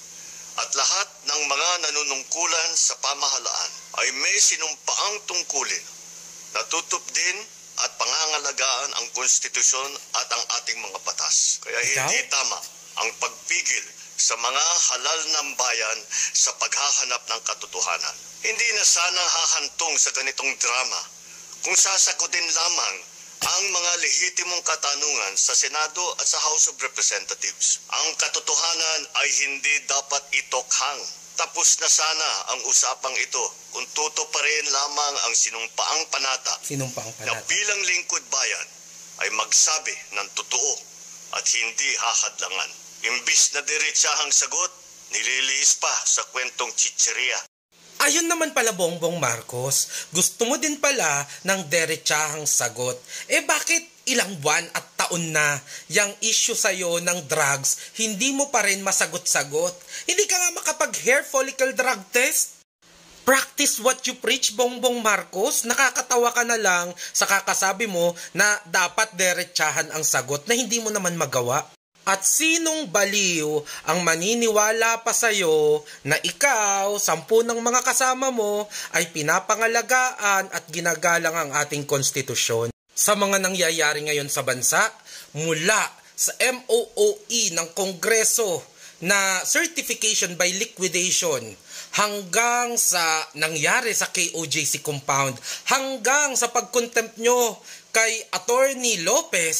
at lahat ng mga nanunungkulan sa pamahalaan ay may sinumpaang tungkulin na tutupdin din at pangangalagaan ang konstitusyon at ang ating mga batas. Kaya hindi tama ang pagpigil sa mga halal ng bayan sa paghahanap ng katotohanan. Hindi na sana hahantong sa ganitong drama kung sasagutin lamang ang mga lehitimong katanungan sa Senado at sa House of Representatives. Ang katotohanan ay hindi dapat itokhang. Tapos na sana ang usapang ito kung tutuparin lamang ang sinumpaang panata na bilang lingkod bayan ay magsabi ng totoo at hindi hahadlangan. Imbis na diretsahang sagot, nililihis pa sa kwentong chicheria. Ayun naman pala Bongbong Marcos, gusto mo din pala ng derechahang sagot. Bakit ilang buwan at taon na yung issue sa'yo ng drugs, hindi mo pa rin masagot-sagot? Hindi ka nga makapag-hair follicle drug test? Practice what you preach, Bongbong Marcos. Nakakatawa ka na lang sa kakasabi mo na dapat derechahan ang sagot na hindi mo naman magawa. At sinong baliw ang maniniwala pa sa'yo na ikaw, 10 ng mga kasama mo ay pinapangalagaan at ginagalang ang ating konstitusyon? Sa mga nangyayari ngayon sa bansa, mula sa MOOE ng Kongreso na certification by liquidation, hanggang sa nangyari sa KOJC compound, hanggang sa pagkontempt nyo kay Attorney Lopez,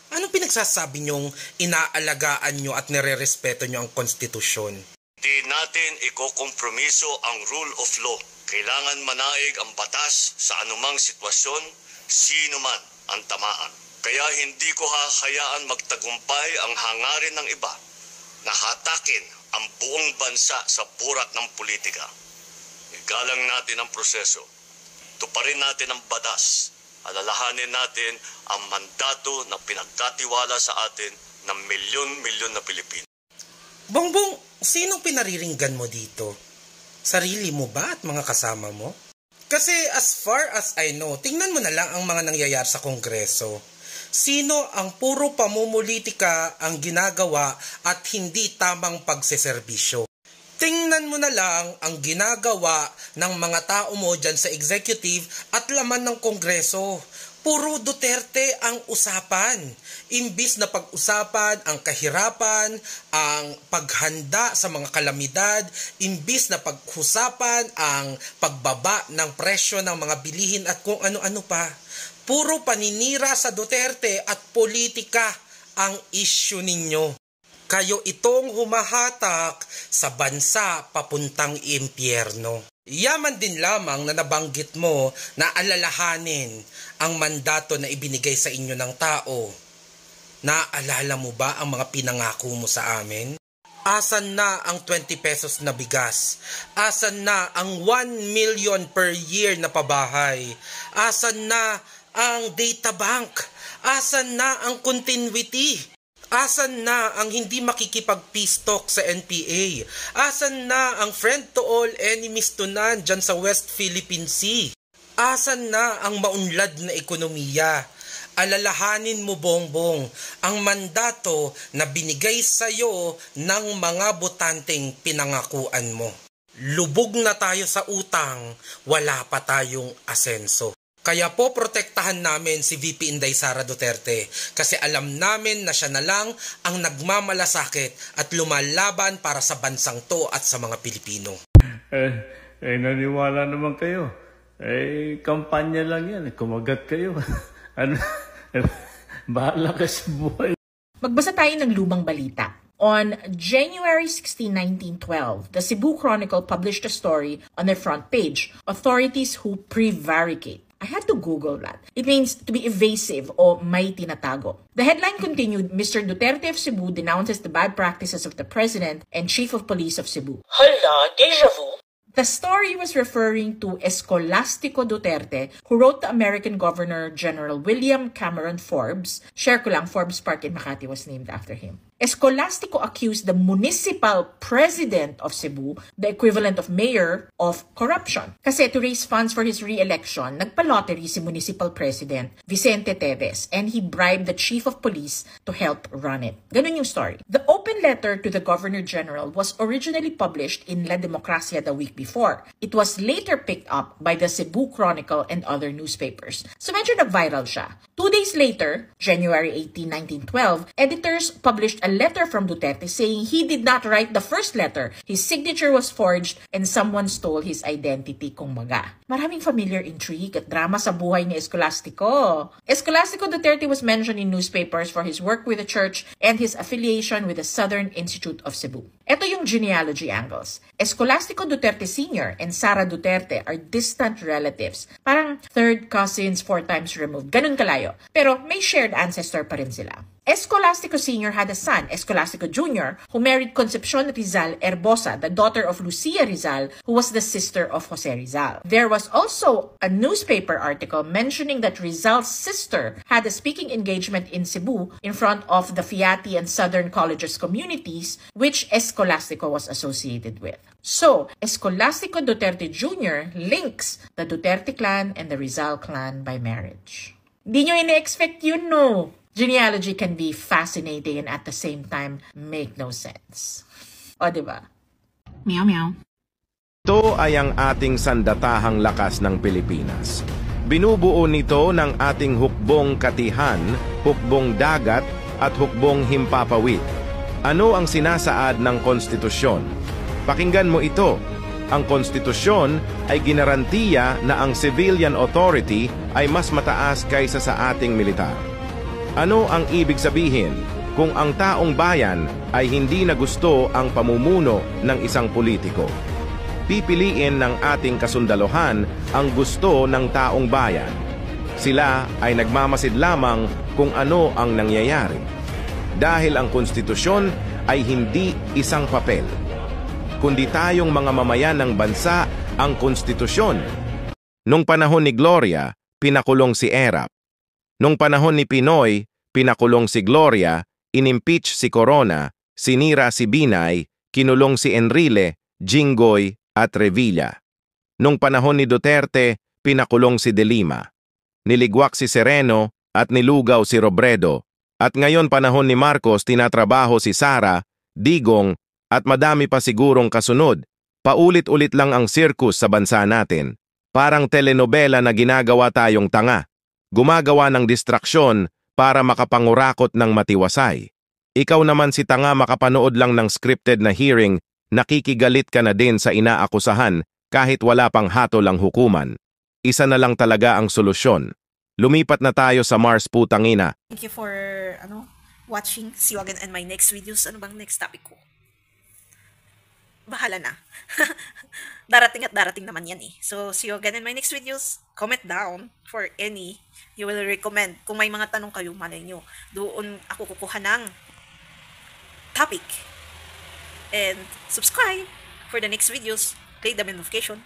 anong pinagsasabi nyong inaalagaan nyo at nire-respeto nyo ang konstitusyon? Di natin ikokompromiso ang rule of law. Kailangan manaig ang batas sa anumang sitwasyon, sino man ang tamaan. Kaya hindi ko hahayaan magtagumpay ang hangarin ng iba na hatakin ang buong bansa sa burak ng politika. Igalang natin ang proseso. Tuparin natin ang batas. Alalahanin natin ang mandato na pinagkatiwala sa atin ng milyon-milyon na Pilipino. Bongbong, sinong pinariringgan mo dito? Sarili mo ba at mga kasama mo? Kasi as far as I know, tingnan mo na lang ang mga nangyayari sa Kongreso. Sino ang puro pamumulitika ang ginagawa at hindi tamang pagseserbisyo? Tingnan mo na lang ang ginagawa ng mga tao mo dyan sa executive at laman ng Kongreso. Puro Duterte ang usapan. Imbis na pag-usapan ang kahirapan, ang paghanda sa mga kalamidad, imbis na pag-usapan ang pagbaba ng presyo ng mga bilihin at kung ano-ano pa. Puro paninira sa Duterte at politika ang issue ninyo. Kayo itong humahatak sa bansa papuntang impyerno. Yaman din lamang na nabanggit mo na alalahanin ang mandato na ibinigay sa inyo ng tao. Naalala mo ba ang mga pinangako mo sa amin? Asan na ang 20 pesos na bigas? Asan na ang 1 million per year na pabahay? Asan na ang data bank? Asan na ang continuity? Asan na ang hindi makikipag-peace talk sa NPA? Asan na ang friend to all, enemies to none dyan sa West Philippine Sea? Asan na ang maunlad na ekonomiya? Alalahanin mo, Bongbong, ang mandato na binigay sa'yo ng mga botanteng pinangakuan mo. Lubog na tayo sa utang, wala pa tayong asenso. Kaya po protektahan namin si VP Inday Sara Duterte kasi alam namin na siya na lang ang nagmamalasakit at lumalaban para sa bansang to at sa mga Pilipino. Naniwala naman kayo. Kampanya lang yan. Kumagat kayo. Bahala ka sa buhay. Magbasa tayo ng lumang balita. On January 16, 1912, the Cebu Chronicle published a story on their front page, Authorities Who Prevaricate. I had to Google that. It means to be evasive o may tinatago. The headline continued, Mr. Duterte of Cebu denounces the bad practices of the President and Chief of Police of Cebu. Hala, deja vu. The story was referring to Escolastico Duterte, who wrote the American Governor General William Cameron Forbes. Share ko lang, Forbes Park in Makati was named after him. Escolastico accused the municipal president of Cebu, the equivalent of mayor, of corruption. Kasi to raise funds for his re-election, nagpa-lottery si municipal president Vicente Teves and he bribed the chief of police to help run it. Ganun yung story. The open letter to the Governor General was originally published in La Democracia the week before. It was later picked up by the Cebu Chronicle and other newspapers. So medyo nag-viral siya. 2 days later, January 18, 1912, editors published a letter from Duterte saying he did not write the first letter. His signature was forged and someone stole his identity, kumbaga. Maraming familiar intrigue at drama sa buhay ni Escolastico. Escolastico Duterte was mentioned in newspapers for his work with the church and his affiliation with the Southern Institute of Cebu. Ito yung genealogy angles. Escolastico Duterte Sr. and Sara Duterte are distant relatives. Parang third cousins 4 times removed. Ganun kalayo. Pero may shared ancestor pa rin sila. Escolastico Sr. had a son, Escolastico Jr., who married Concepcion Rizal Herbosa, the daughter of Lucia Rizal, who was the sister of Jose Rizal. There was also a newspaper article mentioning that Rizal's sister had a speaking engagement in Cebu in front of the Fiati and Southern Colleges communities, which Escolastico was associated with. So, Escolastico Duterte Jr. links the Duterte clan and the Rizal clan by marriage. Di nyo ina-expect yun, no? Genealogy can be fascinating and at the same time make no sense. O, diba? Meow meow. Ito ay ang ating sandatahang lakas ng Pilipinas. Binubuo nito ng ating hukbong katihan, hukbong dagat at hukbong himpapawid. Ano ang sinasaad ng konstitusyon? Pakinggan mo ito. Ang konstitusyon ay ginarantiya na ang civilian authority ay mas mataas kaysa sa ating militar. Ano ang ibig sabihin kung ang taong bayan ay hindi na gusto ang pamumuno ng isang politiko? Pipiliin ng ating kasundaluhan ang gusto ng taong bayan. Sila ay nagmamasid lamang kung ano ang nangyayari. Dahil ang konstitusyon ay hindi isang papel, kundi tayong mga mamayan ng bansa ang konstitusyon. Nung panahon ni Gloria, pinakulong si Erap. Nung panahon ni Pinoy, pinakulong si Gloria, inimpeach si Corona, sinira si Binay, kinulong si Enrile, Jinggoy at Revilla. Nung panahon ni Duterte, pinakulong si De Lima. Niligwak si Sereno at nilugaw si Robredo. At ngayon panahon ni Marcos, tinatrabaho si Sara, Digong at madami pa sigurong kasunod. Paulit-ulit lang ang circus sa bansa natin. Parang telenovela na ginagawa tayong tanga. Gumagawa ng distraksyon para makapangurakot ng matiwasay. Ikaw naman si tanga makapanood lang ng scripted na hearing, nakikigalit ka na din sa inaakusahan kahit wala pang hatol ang hukuman. Isa na lang talaga ang solusyon. Lumipat na tayo sa Mars, putangina. Thank you for watching. See you again in my next videos. Ano bang next topic ko? Bahala na. Darating at darating naman yan eh. So, see you again in my next videos. Comment down for any you will recommend. Kung may mga tanong kayo, malay nyo. Doon ako kukuha ng topic. And subscribe for the next videos. Click the bell notification.